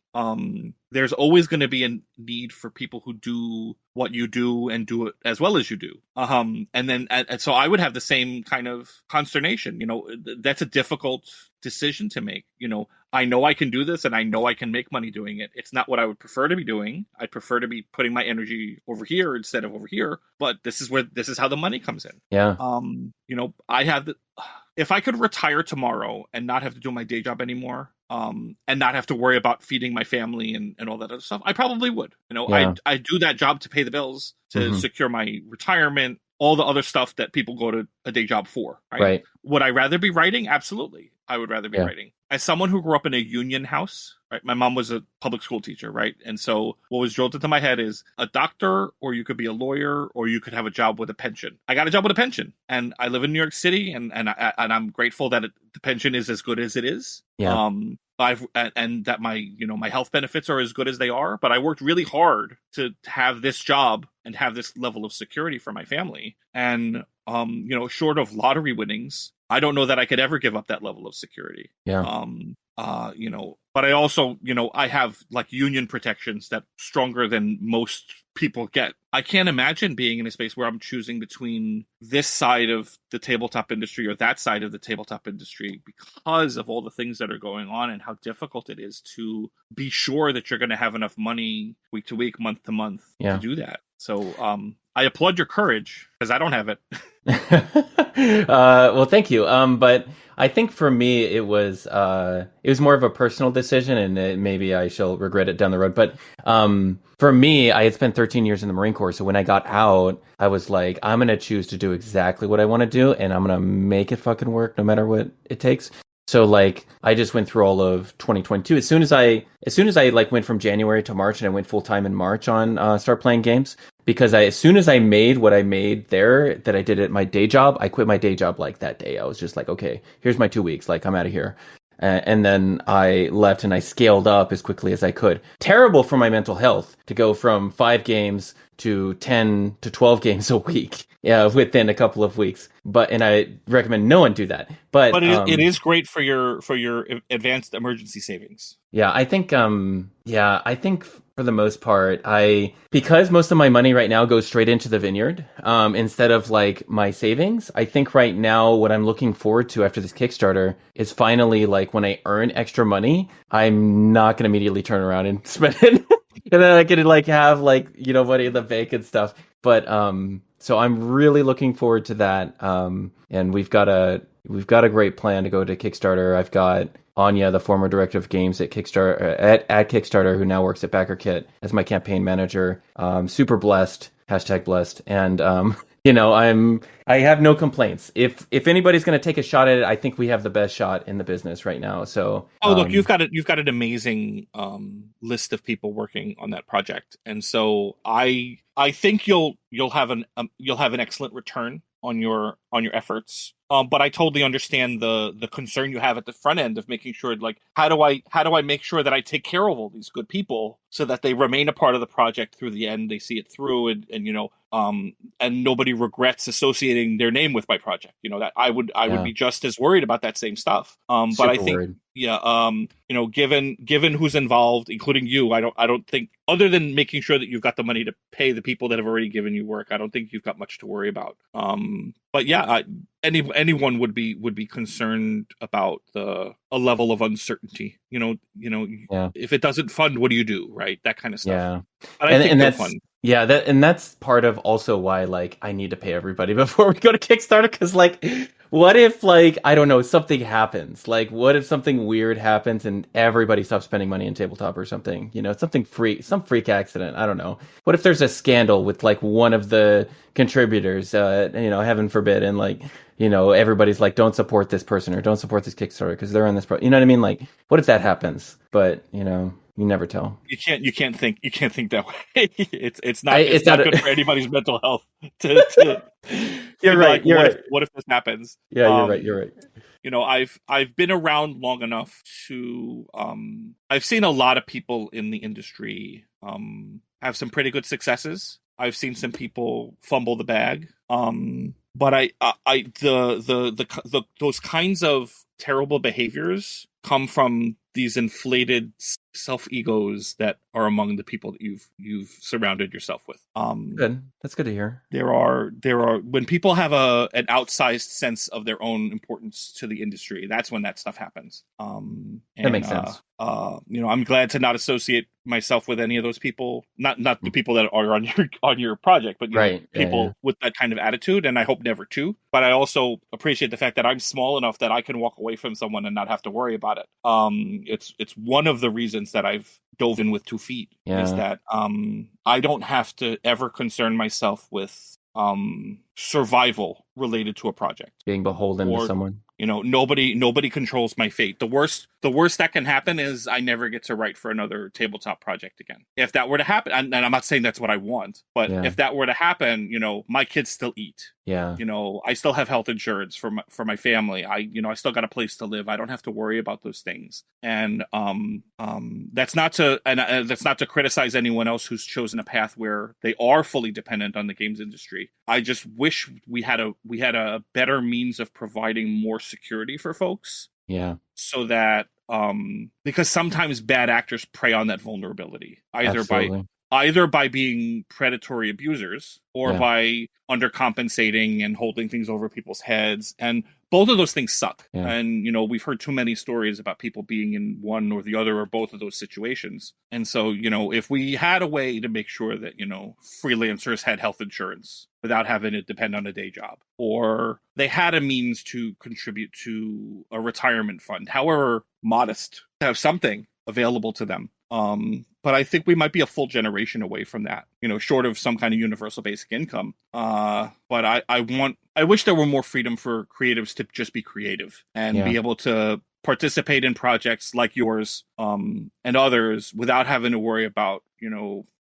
There's always going to be a need for people who do what you do and do it as well as you do. And so I would have the same kind of consternation. That's a difficult decision to make. I know I can do this and I know I can make money doing it. It's not what I would prefer to be doing. I'd prefer to be putting my energy over here instead of over here. But this is how the money comes in.
Yeah.
If I could retire tomorrow and not have to do my day job anymore, and not have to worry about feeding my family and all that other stuff, I probably would. I do that job to pay the bills, to secure my retirement, all the other stuff that people go to a day job for. Right? Would I rather be writing? Absolutely. I would rather be writing. As someone who grew up in a union house, right? My mom was a public school teacher, right? And so what was drilled into my head is a doctor, or you could be a lawyer, or you could have a job with a pension. I got a job with a pension, and I live in New York City, and I'm grateful that the pension is as good as it is.
Yeah.
And that my health benefits are as good as they are, but I worked really hard to have this job and have this level of security for my family. And short of lottery winnings, I don't know that I could ever give up that level of security.
Yeah.
But I also, I have like union protections that stronger than most people get. I can't imagine being in a space where I'm choosing between this side of the tabletop industry or that side of the tabletop industry because of all the things that are going on and how difficult it is to be sure that you're going to have enough money week to week, month to month to do that. So I applaud your courage because I don't have it.
Well, thank you. But I think for me, it was more of a personal decision, and maybe I shall regret it down the road. But for me, I had spent 13 years in the Marine Corps, so when I got out, I was like, I'm gonna choose to do exactly what I want to do, and I'm gonna make it fucking work, no matter what it takes. So like, I just went through all of 2022. As soon as I like went from January to March, and I went full time in March on start playing games because as soon as I made what I made there that I did at my day job, I quit my day job like that day. I was just like, okay, here's my 2 weeks, like I'm out of here. And then I left and I scaled up as quickly as I could. Terrible for my mental health to go from 5 games to 10 to 12 games a week, yeah, within a couple of weeks. And I recommend no one do that. But
It is great for your advanced emergency savings.
Yeah, I think for the most part, because most of my money right now goes straight into the vineyard, instead of like my savings. I think right now what I'm looking forward to after this Kickstarter is finally like when I earn extra money, I'm not gonna immediately turn around and spend it, and then I could like have like money in the bank and stuff. But so I'm really looking forward to that. And we've got a great plan to go to Kickstarter. I've got Anya, the former director of games at Kickstarter, at Kickstarter, who now works at BackerKit as my campaign manager. Super blessed, #blessed, and I have no complaints. If anybody's going to take a shot at it, I think we have the best shot in the business right now. So,
look, you've got an amazing list of people working on that project, and so I think you'll have an excellent return on your efforts. But I totally understand the concern you have at the front end of making sure, like, how do I make sure that I take care of all these good people so that they remain a part of the project through the end, they see it through, and and nobody regrets associating their name with my project. That I would be just as worried about that same stuff. But I think worried. Yeah, given who's involved, including you, I don't think, other than making sure that you've got the money to pay the people that have already given you work, I don't think you've got much to worry about. But yeah, anyone would be concerned about a level of uncertainty. If it doesn't fund, what do you do, right? That kind of stuff.
Yeah,
but I think
that's
fun.
Yeah, that's part of also why like I need to pay everybody before we go to Kickstarter, because like, what if like I don't know, something happens? Like, what if something weird happens and everybody stops spending money in tabletop or something? Something some freak accident. I don't know. What if there's a scandal with like one of the contributors? Heaven forbid, and like everybody's like, don't support this person or don't support this Kickstarter because they're on this you know what I mean? Like, what if that happens? But you never tell.
You can't think that way. It's not good for anybody's mental health.
You're right.
Like, what if this happens?
Yeah, you're right.
I've been around long enough to I've seen a lot of people in the industry have some pretty good successes. I've seen some people fumble the bag. But those kinds of terrible behaviors come from these inflated self-egos that are among the people that you've surrounded yourself with.
Good. That's good to hear.
There are when people have an outsized sense of their own importance to the industry, that's when that stuff happens.
That makes sense.
I'm glad to not associate myself with any of those people. Not the people that are on your project, but people with that kind of attitude, and I hope never to. But I also appreciate the fact that I'm small enough that I can walk away from someone and not have to worry about it. It's one of the reasons that I've dove in with 2 feet, is that I don't have to ever concern myself with survival related to a project,
being beholden to someone.
Nobody controls my fate. The worst that can happen is I never get to write for another tabletop project again. If that were to happen, and I'm not saying that's what I want, but if that were to happen, my kids still eat.
Yeah.
I still have health insurance for my family. I still got a place to live. I don't have to worry about those things. And that's not to criticize anyone else who's chosen a path where they are fully dependent on the games industry. I just wish we had a better means of providing more security for folks.
Yeah.
So that because sometimes bad actors prey on that vulnerability, either by being predatory abusers or by undercompensating and holding things over people's heads. And both of those things suck.
Yeah.
And, we've heard too many stories about people being in one or the other or both of those situations. And so, if we had a way to make sure that, freelancers had health insurance without having to depend on a day job, or they had a means to contribute to a retirement fund, however modest, to have something available to them. But I think we might be a full generation away from that, short of some kind of universal basic income. But I wish there were more freedom for creatives to just be creative and be able to participate in projects like yours and others without having to worry about,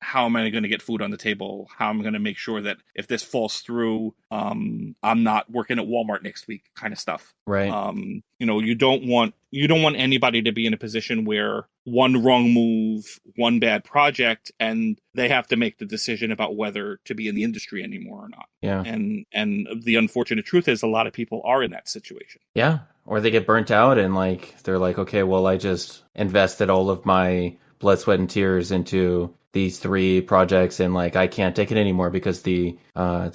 how am I going to get food on the table? How am I going to make sure that if this falls through, I'm not working at Walmart next week, kind of stuff.
Right.
You don't want anybody to be in a position where one wrong move, one bad project, and they have to make the decision about whether to be in the industry anymore or not.
Yeah.
And the unfortunate truth is a lot of people are in that situation.
Yeah. Or they get burnt out and they're like, okay, well, I just invested all of my blood, sweat, and tears into these 3 projects, and I can't take it anymore because the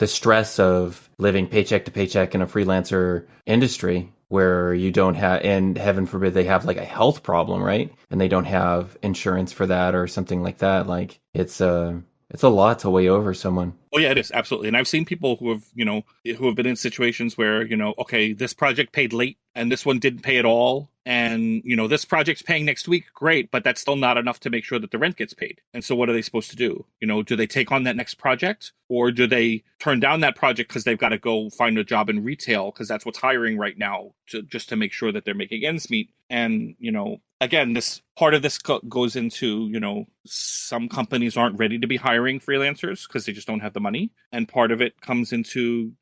stress of living paycheck to paycheck in a freelancer industry where you don't have, and heaven forbid they have a health problem, right? And they don't have insurance for that or something like that. It's a lot to weigh over someone.
Oh yeah, it is, absolutely. And I've seen people who have been in situations where, okay, this project paid late and this one didn't pay at all. And, this project's paying next week. Great. But that's still not enough to make sure that the rent gets paid. And so what are they supposed to do? Do they take on that next project, or do they turn down that project because they've got to go find a job in retail because that's what's hiring right now just to make sure that they're making ends meet? And, again, this part of this goes into, some companies aren't ready to be hiring freelancers because they just don't have the money. And part of it comes into,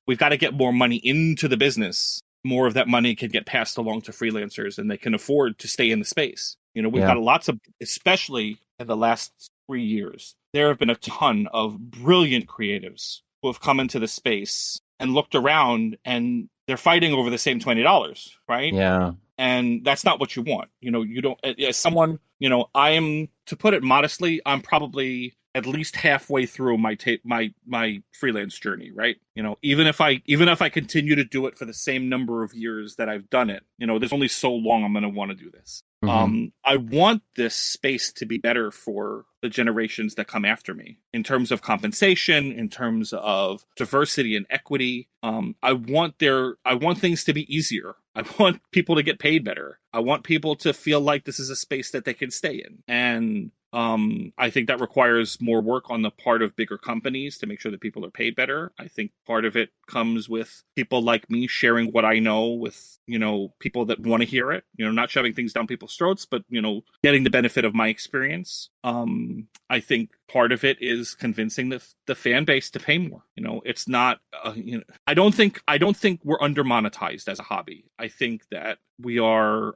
we've got to get more money into the business. More of that money can get passed along to freelancers and they can afford to stay in the space. We've got lots of, especially in the last 3 years, there have been a ton of brilliant creatives who have come into the space and looked around and they're fighting over the same $20, right?
Yeah.
And that's not what you want. You don't, as someone, I am, to put it modestly, I'm probably at least halfway through my freelance journey, right? Even if I continue to do it for the same number of years that I've done it, there's only so long I'm going to want to do this. Mm-hmm. I want this space to be better for the generations that come after me in terms of compensation, in terms of diversity and equity. I want things to be easier. I want people to get paid better. I want people to feel like this is a space that they can stay in. And I think that requires more work on the part of bigger companies to make sure that people are paid better. I think part of it comes with people like me sharing what I know with, people that want to hear it, not shoving things down people's throats, but, getting the benefit of my experience. I think part of it is convincing the fan base to pay more. It's not, I don't think we're under monetized as a hobby. I think that we are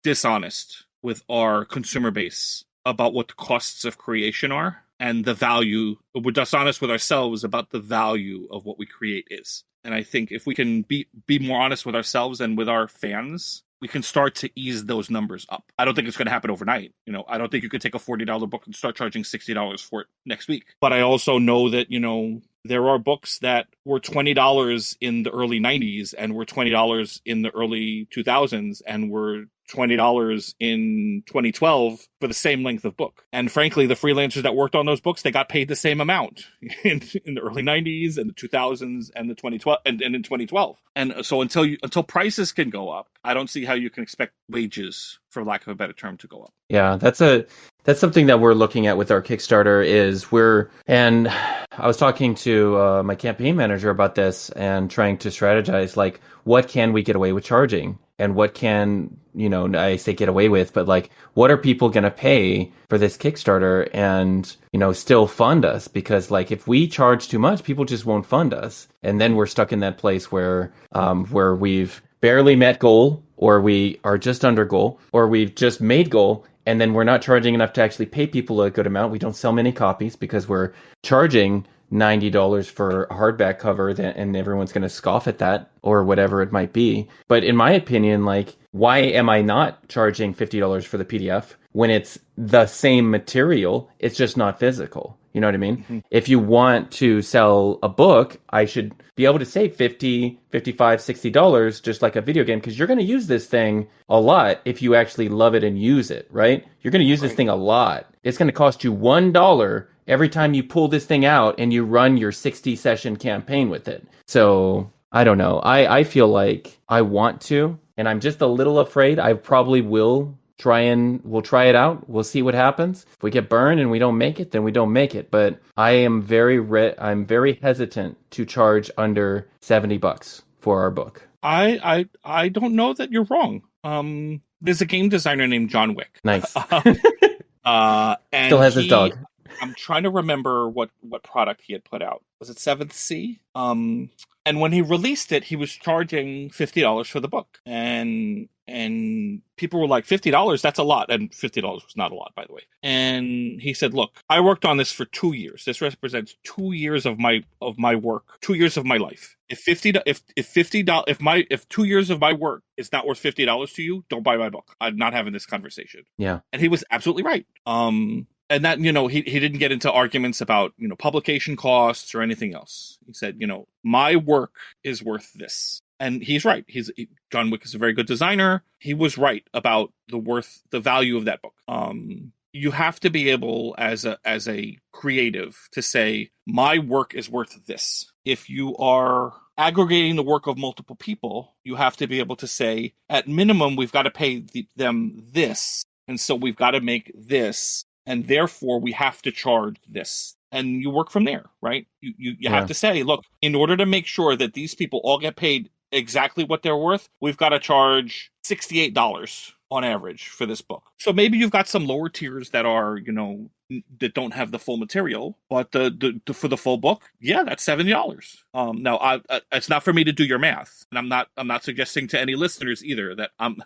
dishonest with our consumer base about what the costs of creation are and the value. We're dishonest with ourselves about the value of what we create is. And I think if we can be more honest with ourselves and with our fans, we can start to ease those numbers up. I don't think it's going to happen overnight. I don't think you could take a $40 book and start charging $60 for it next week. But I also know that, there are books that were $20 in the early 90s and were $20 in the early 2000s and were $20 in 2012 for the same length of book. And frankly, the freelancers that worked on those books, they got paid the same amount in the early 90s and the 2000s and the 2012 and in 2012. And so until prices can go up, I don't see how you can expect wages, for lack of a better term, to go up.
Yeah, that's something that we're looking at with our Kickstarter and I was talking to my campaign manager about this and trying to strategize, what can we get away with charging? And what can, I say get away with, but what are people going to pay for this Kickstarter and, still fund us? Because if we charge too much, people just won't fund us. And then we're stuck in that place where we've barely met goal, or we are just under goal, or we've just made goal. And then we're not charging enough to actually pay people a good amount. We don't sell many copies because we're charging $90 for a hardback cover, and everyone's going to scoff at that or whatever it might be. But in my opinion, why am I not charging $50 for the PDF when it's the same material, it's just not physical. You know what I mean?
Mm-hmm.
If you want to sell a book, I should be able to say $50, $55, $60, just like a video game, because you're going to use this thing a lot if you actually love it and use it, right? You're going to use this thing a lot. It's going to cost you $1 every time you pull this thing out and you run your 60 session campaign with it. So I don't know. I feel like I want to, and I'm just a little afraid. I probably will we'll try it out. We'll see what happens. If we get burned and we don't make it, then we don't make it. But I am I'm very hesitant to charge under $70 for our book.
I don't know that you're wrong. There's a game designer named John Wick.
Nice.
And
still has his dog.
I'm trying to remember what product he had put out. Was it Seventh Sea? And when he released it, he was charging $50 for the book, and people were like, $50? That's a lot. And $50 was not a lot, by the way. And he said, look, I worked on this for 2 years. This represents 2 years of my work, 2 years of my life. If 2 years of my work is not worth $50 to you, don't buy my book. I'm not having this conversation.
Yeah.
And he was absolutely right. And that, he didn't get into arguments about, publication costs or anything else. He said, my work is worth this. And he's right. John Wick is a very good designer. He was right about the value of that book. You have to be able as a creative to say, my work is worth this. If you are aggregating the work of multiple people, you have to be able to say, at minimum, we've got to pay them this. And so we've got to make this. And therefore, we have to charge this. And you work from there, right? You have to say, look, in order to make sure that these people all get paid exactly what they're worth, we've got to charge $68 on average for this book. So maybe you've got some lower tiers that are, that don't have the full material, but the for the full book, that's $70. Now, it's not for me to do your math, and I'm not suggesting to any listeners either that I'm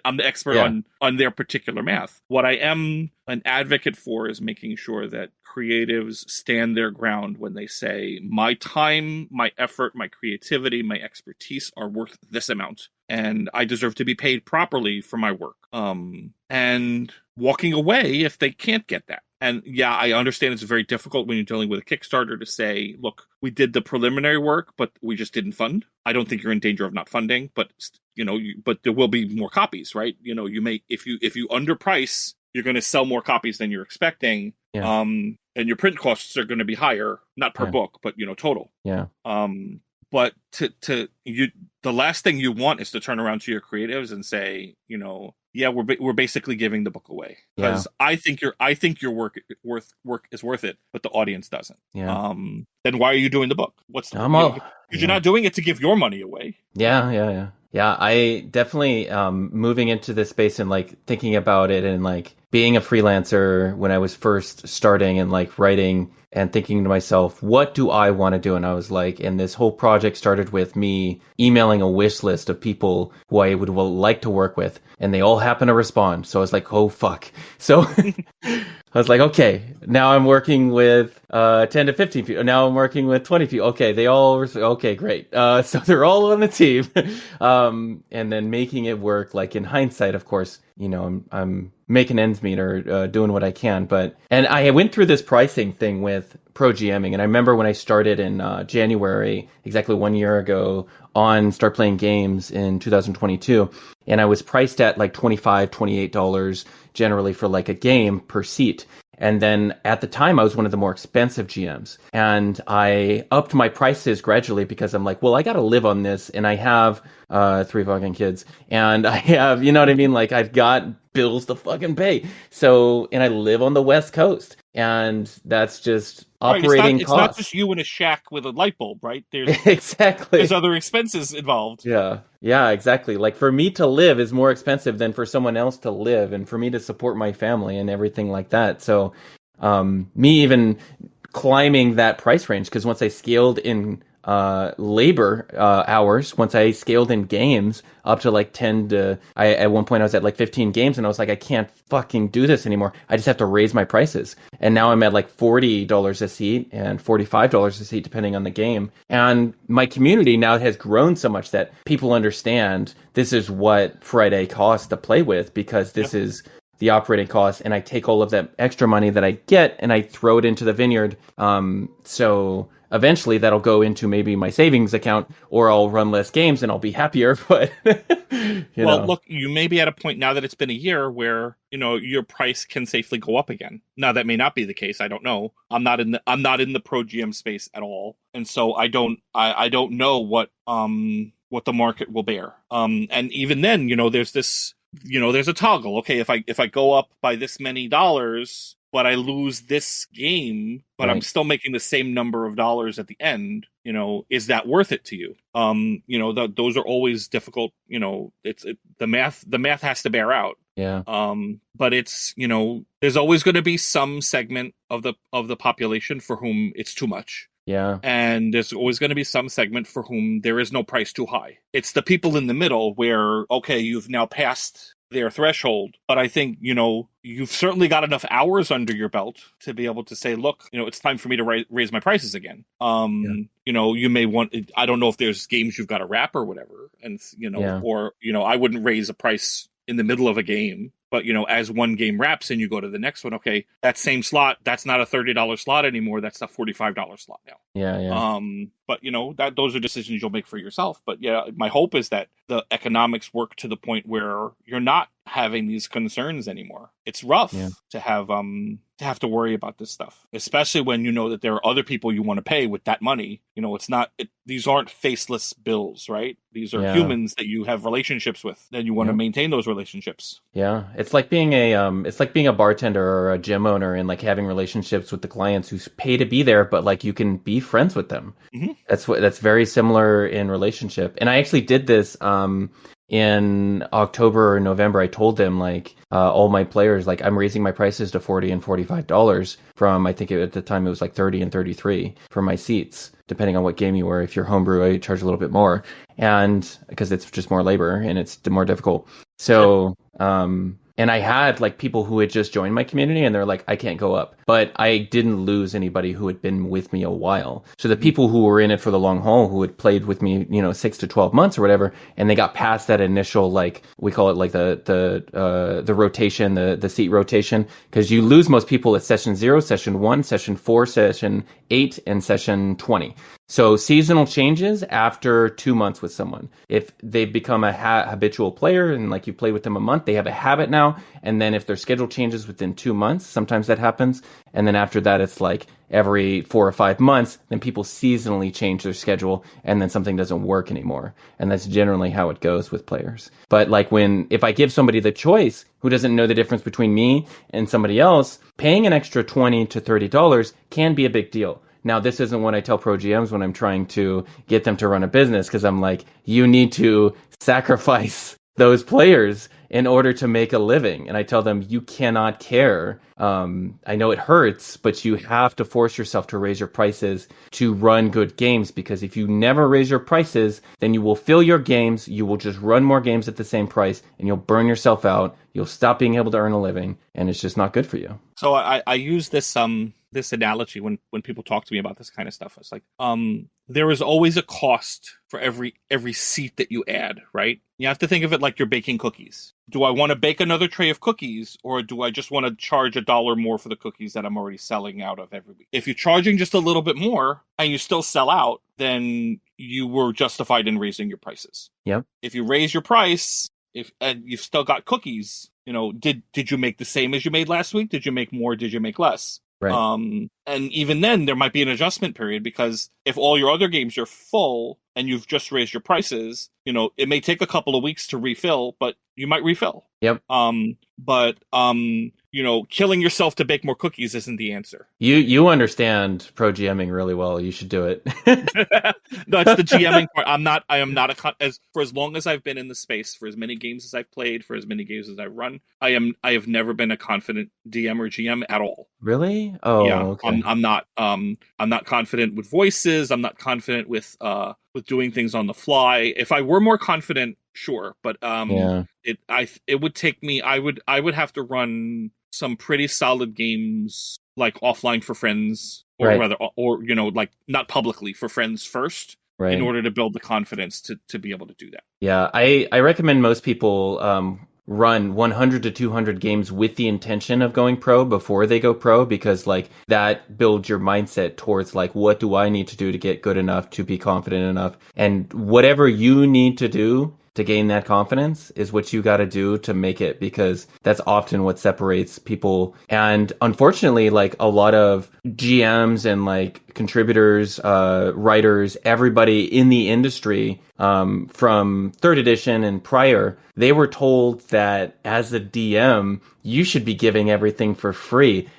I'm the expert on their particular math. What I am an advocate for is making sure that creatives stand their ground when they say, my time, my effort, my creativity, my expertise are worth this amount, and I deserve to be paid properly for my work. And walking away if they can't get that. And I understand it's very difficult when you're dealing with a Kickstarter to say, look, we did the preliminary work, but we just didn't fund. I don't think you're in danger of not funding, but but there will be more copies, right? You may, if you underprice, you're going to sell more copies than you're expecting. Yeah. And your print costs are going to be higher, not per book, but total.
Yeah.
But the last thing you want is to turn around to your creatives and say, we're basically giving the book away because I think your work is worth it, but the audience doesn't. Yeah. Then why are you doing the book? You're not doing it to give your money away.
Yeah. I definitely moving into this space and thinking about it and being a freelancer when I was first starting and writing and thinking to myself, what do I want to do? And I was and this whole project started with me emailing a wish list of people who I would like to work with, and they all happened to respond. So I was oh, fuck. So I was okay, now I'm working with 10 to 15 people. Now I'm working with 20 people. Okay, okay, great. So they're all on the team. And then making it work, in hindsight, of course, I'm making ends meet or doing what I can. And I went through this pricing thing with Pro GMing. And I remember when I started in January, exactly 1 year ago, on Start Playing Games in 2022. And I was priced at $25, $28 generally for a game per seat. And then at the time, I was one of the more expensive GMs. And I upped my prices gradually because I'm well, I got to live on this. And I have 3 fucking kids. And I have, you know what I mean? I've got bills to fucking pay. So, and I live on the West Coast. And that's just operating costs.
It's not just you in a shack with a light bulb, right?
Exactly.
There's other expenses involved.
Yeah, exactly. For me to live is more expensive than for someone else to live, and for me to support my family and everything like that. So, me even climbing that price range, because once I scaled in labor hours, once I scaled in games up to 10 to, at one point I was at 15 games, and I was I can't fucking do this anymore. I just have to raise my prices. And now I'm at $40 a seat and $45 a seat depending on the game. And my community now has grown so much that people understand this is what Friday costs to play with, because this is the operating costs, and I take all of that extra money that I get and I throw it into the vineyard. So eventually that'll go into maybe my savings account, or I'll run less games and I'll be happier. But
look, you may be at a point now that it's been a year where, your price can safely go up again. Now that may not be the case. I don't know. I'm not in the pro GM space at all. And so I don't know what the market will bear. And even then, there's this, there's a toggle. Okay, if I go up by this many dollars, but I lose this game, but I'm still making the same number of dollars at the end, is that worth it to you? Those are always difficult. The math has to bear out.
Yeah.
But it's, there's always going to be some segment of the population for whom it's too much.
Yeah.
And there's always going to be some segment for whom there is no price too high. It's the people in the middle where, okay, you've now passed their threshold, but I think, you've certainly got enough hours under your belt to be able to say, look, it's time for me to raise my prices again. You may want, I don't know if there's games you've got to wrap or whatever. And, or, I wouldn't raise a price in the middle of a game. But, as one game wraps and you go to the next one, okay, that same slot, that's not a $30 slot anymore. That's a $45 slot now.
Yeah.
But, those are decisions you'll make for yourself. But, yeah, my hope is that the economics work to the point where you're not having these concerns anymore. It's rough to have to worry about this stuff, especially when you know that there are other people you want to pay with that money. These aren't faceless bills, right? These are humans that you have relationships with, and you want to maintain those relationships.
Yeah, it's like being a bartender or a gym owner, and like having relationships with the clients who pay to be there, but like you can be friends with them. Mm-hmm. That's very similar in relationship. And I actually did this in October or November. I told them all my players, I'm raising my prices to $40 and $45 from, I think at the time it was like 30 and 33 for my seats, depending on what game you were. If you're homebrew, I charge a little bit more, and because it's just more labor and it's more difficult. So, and I had people who had just joined my community and they're like, I can't go up. But I didn't lose anybody who had been with me a while. So the people who were in it for the long haul, who had played with me, 6 to 12 months or whatever, and they got past that initial, we call it the rotation, the seat rotation, because you lose most people at session 0, session 1, session 4, session 8, and session 20. So seasonal changes after 2 months with someone. If they've become a habitual player and you play with them a month, they have a habit now. And then if their schedule changes within 2 months, sometimes that happens. And then after that, it's every 4 or 5 months, then people seasonally change their schedule and then something doesn't work anymore. And that's generally how it goes with players. But if I give somebody the choice who doesn't know the difference between me and somebody else, paying an extra $20 to $30 can be a big deal. Now, this isn't what I tell pro GMs when I'm trying to get them to run a business, because I'm like, you need to sacrifice those players in order to make a living. And I tell them, you cannot care. I know it hurts, but you have to force yourself to raise your prices to run good games, because if you never raise your prices, then you will fill your games. You will just run more games at the same price and you'll burn yourself out. You'll stop being able to earn a living, and it's just not good for you.
So I use this analogy when people talk to me about this kind of stuff. It's there is always a cost for every seat that you add, right? You have to think of it like you're baking cookies. Do I want to bake another tray of cookies, or do I just want to charge $1 more for the cookies that I'm already selling out of every week? If you're charging just a little bit more and you still sell out, then you were justified in raising your prices.
Yep.
If you raise your price, and you've still got cookies, did you make the same as you made last week? Did you make more? Did you make less?
Right.
And even then, there might be an adjustment period, because if all your other games are full and you've just raised your prices, it may take a couple of weeks to refill, but you might refill.
Yep.
But killing yourself to bake more cookies isn't the answer.
You understand pro GMing really well. You should do it.
No, it's the GMing part. I am not for as long as I've been in the space, for as many games as I've played, for as many games as I've run, I have never been a confident DM or GM at all.
Really? Oh,
yeah.
Okay.
I'm not confident with voices. I'm not confident with doing things on the fly. If I were more confident, sure, but it would take me. I would have to run some pretty solid games offline for friends, or rather, or not publicly, for friends first, in order to build the confidence to be able to do that.
Yeah, I recommend most people run 100 to 200 games with the intention of going pro before they go pro, because like that builds your mindset towards like, what do I need to do to get good enough to be confident enough? And whatever you need to do to gain that confidence is what you got to do to make it, because that's often what separates people. And unfortunately, like a lot of GMs and like contributors, writers, everybody in the industry, from third edition and prior, they were told that as a DM, you should be giving everything for free.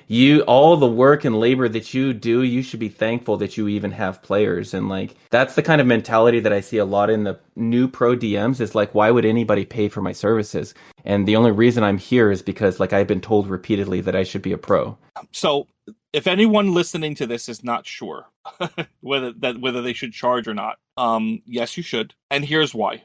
All the work and labor that you do, you should be thankful that you even have players. And like, that's the kind of mentality that I see a lot in the new pro DMs, is like, why would anybody pay for my services? And the only reason I'm here is because like I've been told repeatedly that I should be a pro. So
if anyone listening to this is not sure whether they should charge or not, yes, you should. And here's why.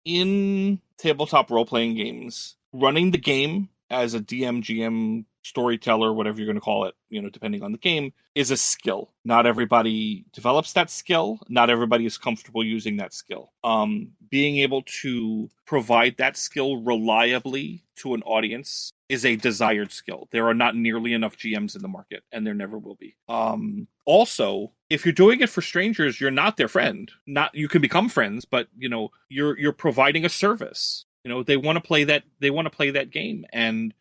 In tabletop role-playing games, running the game as a DM, GM, storyteller, whatever you're going to call it, depending on the game, is a skill. Not everybody develops that skill. Not everybody is comfortable using that skill. Being able to provide that skill reliably to an audience is a desired skill. There are not nearly enough GMs in the market, and there never will be. Also, if you're doing it for strangers, you're not their friend. You can become friends, but you're providing a service. They want to play that. They want to play that game, and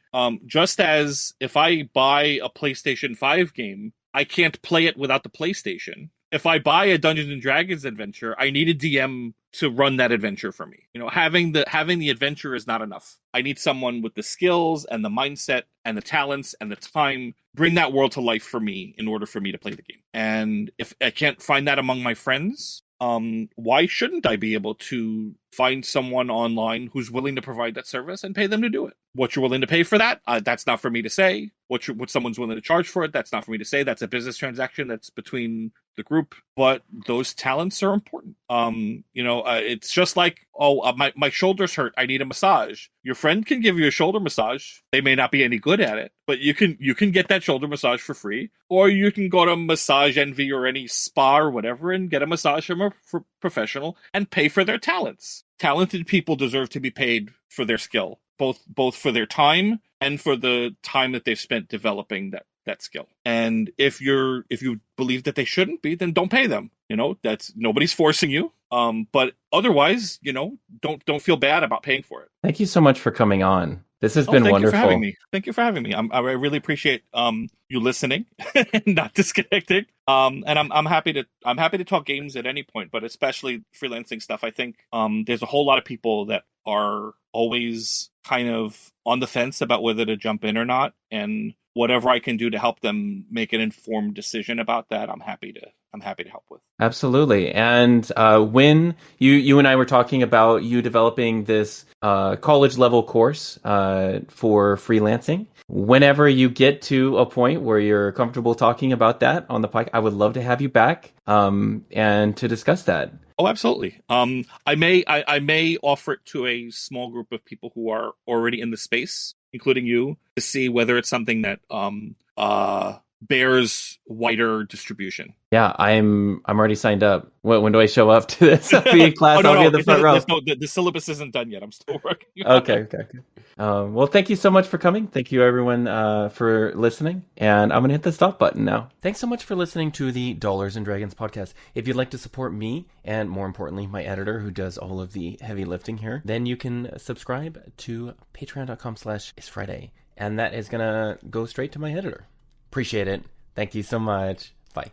just as if I buy a PlayStation 5 game, I can't play it without the PlayStation. If I buy a Dungeons and Dragons adventure, I need a DM to run that adventure for me. Having the adventure is not enough. I need someone with the skills and the mindset and the talents and the time, bring that world to life for me in order for me to play the game. And if I can't find that among my friends, why shouldn't I be able to find someone online who's willing to provide that service and pay them to do it? What you're willing to pay for that, that's not for me to say. What someone's willing to charge for it, that's not for me to say. That's a business transaction that's between the group. But those talents are important. It's just like, my shoulder's hurt, I need a massage. Your friend can give you a shoulder massage. They may not be any good at it, but you can get that shoulder massage for free. Or you can go to Massage Envy or any spa or whatever and get a massage from a professional and pay for their talents. Talented people deserve to be paid for their skill, both for their time and for the time that they've spent developing that skill. And if you believe that they shouldn't be, then don't pay them. That's nobody's forcing you. But otherwise, don't feel bad about paying for it.
Thank you so much for coming on. This has been wonderful.
Thank you for having me. I really appreciate you listening and not disconnecting. And I'm happy to talk games at any point, but especially freelancing stuff. I think there's a whole lot of people that are always kind of on the fence about whether to jump in or not, and whatever I can do to help them make an informed decision about that, I'm happy to help with.
Absolutely. And when you and I were talking about you developing this college level course for freelancing, whenever you get to a point where you're comfortable talking about that on the podcast, I would love to have you back and to discuss that.
Oh, absolutely. I may offer it to a small group of people who are already in the space, including you, to see whether it's something that bears wider distribution.
Yeah, I'm already signed up. When do I show up to this? I'll be in class. I'll be in the front row.
The syllabus isn't done yet. I'm still working.
Okay. Well, thank you so much for coming. Thank you, everyone, for listening. And I'm going to hit the stop button now. Thanks so much for listening to the Dollars and Dragons podcast. If you'd like to support me, and more importantly, my editor, who does all of the heavy lifting here, then you can subscribe to patreon.com/isfriday. And that is going to go straight to my editor. Appreciate it. Thank you so much. Bye.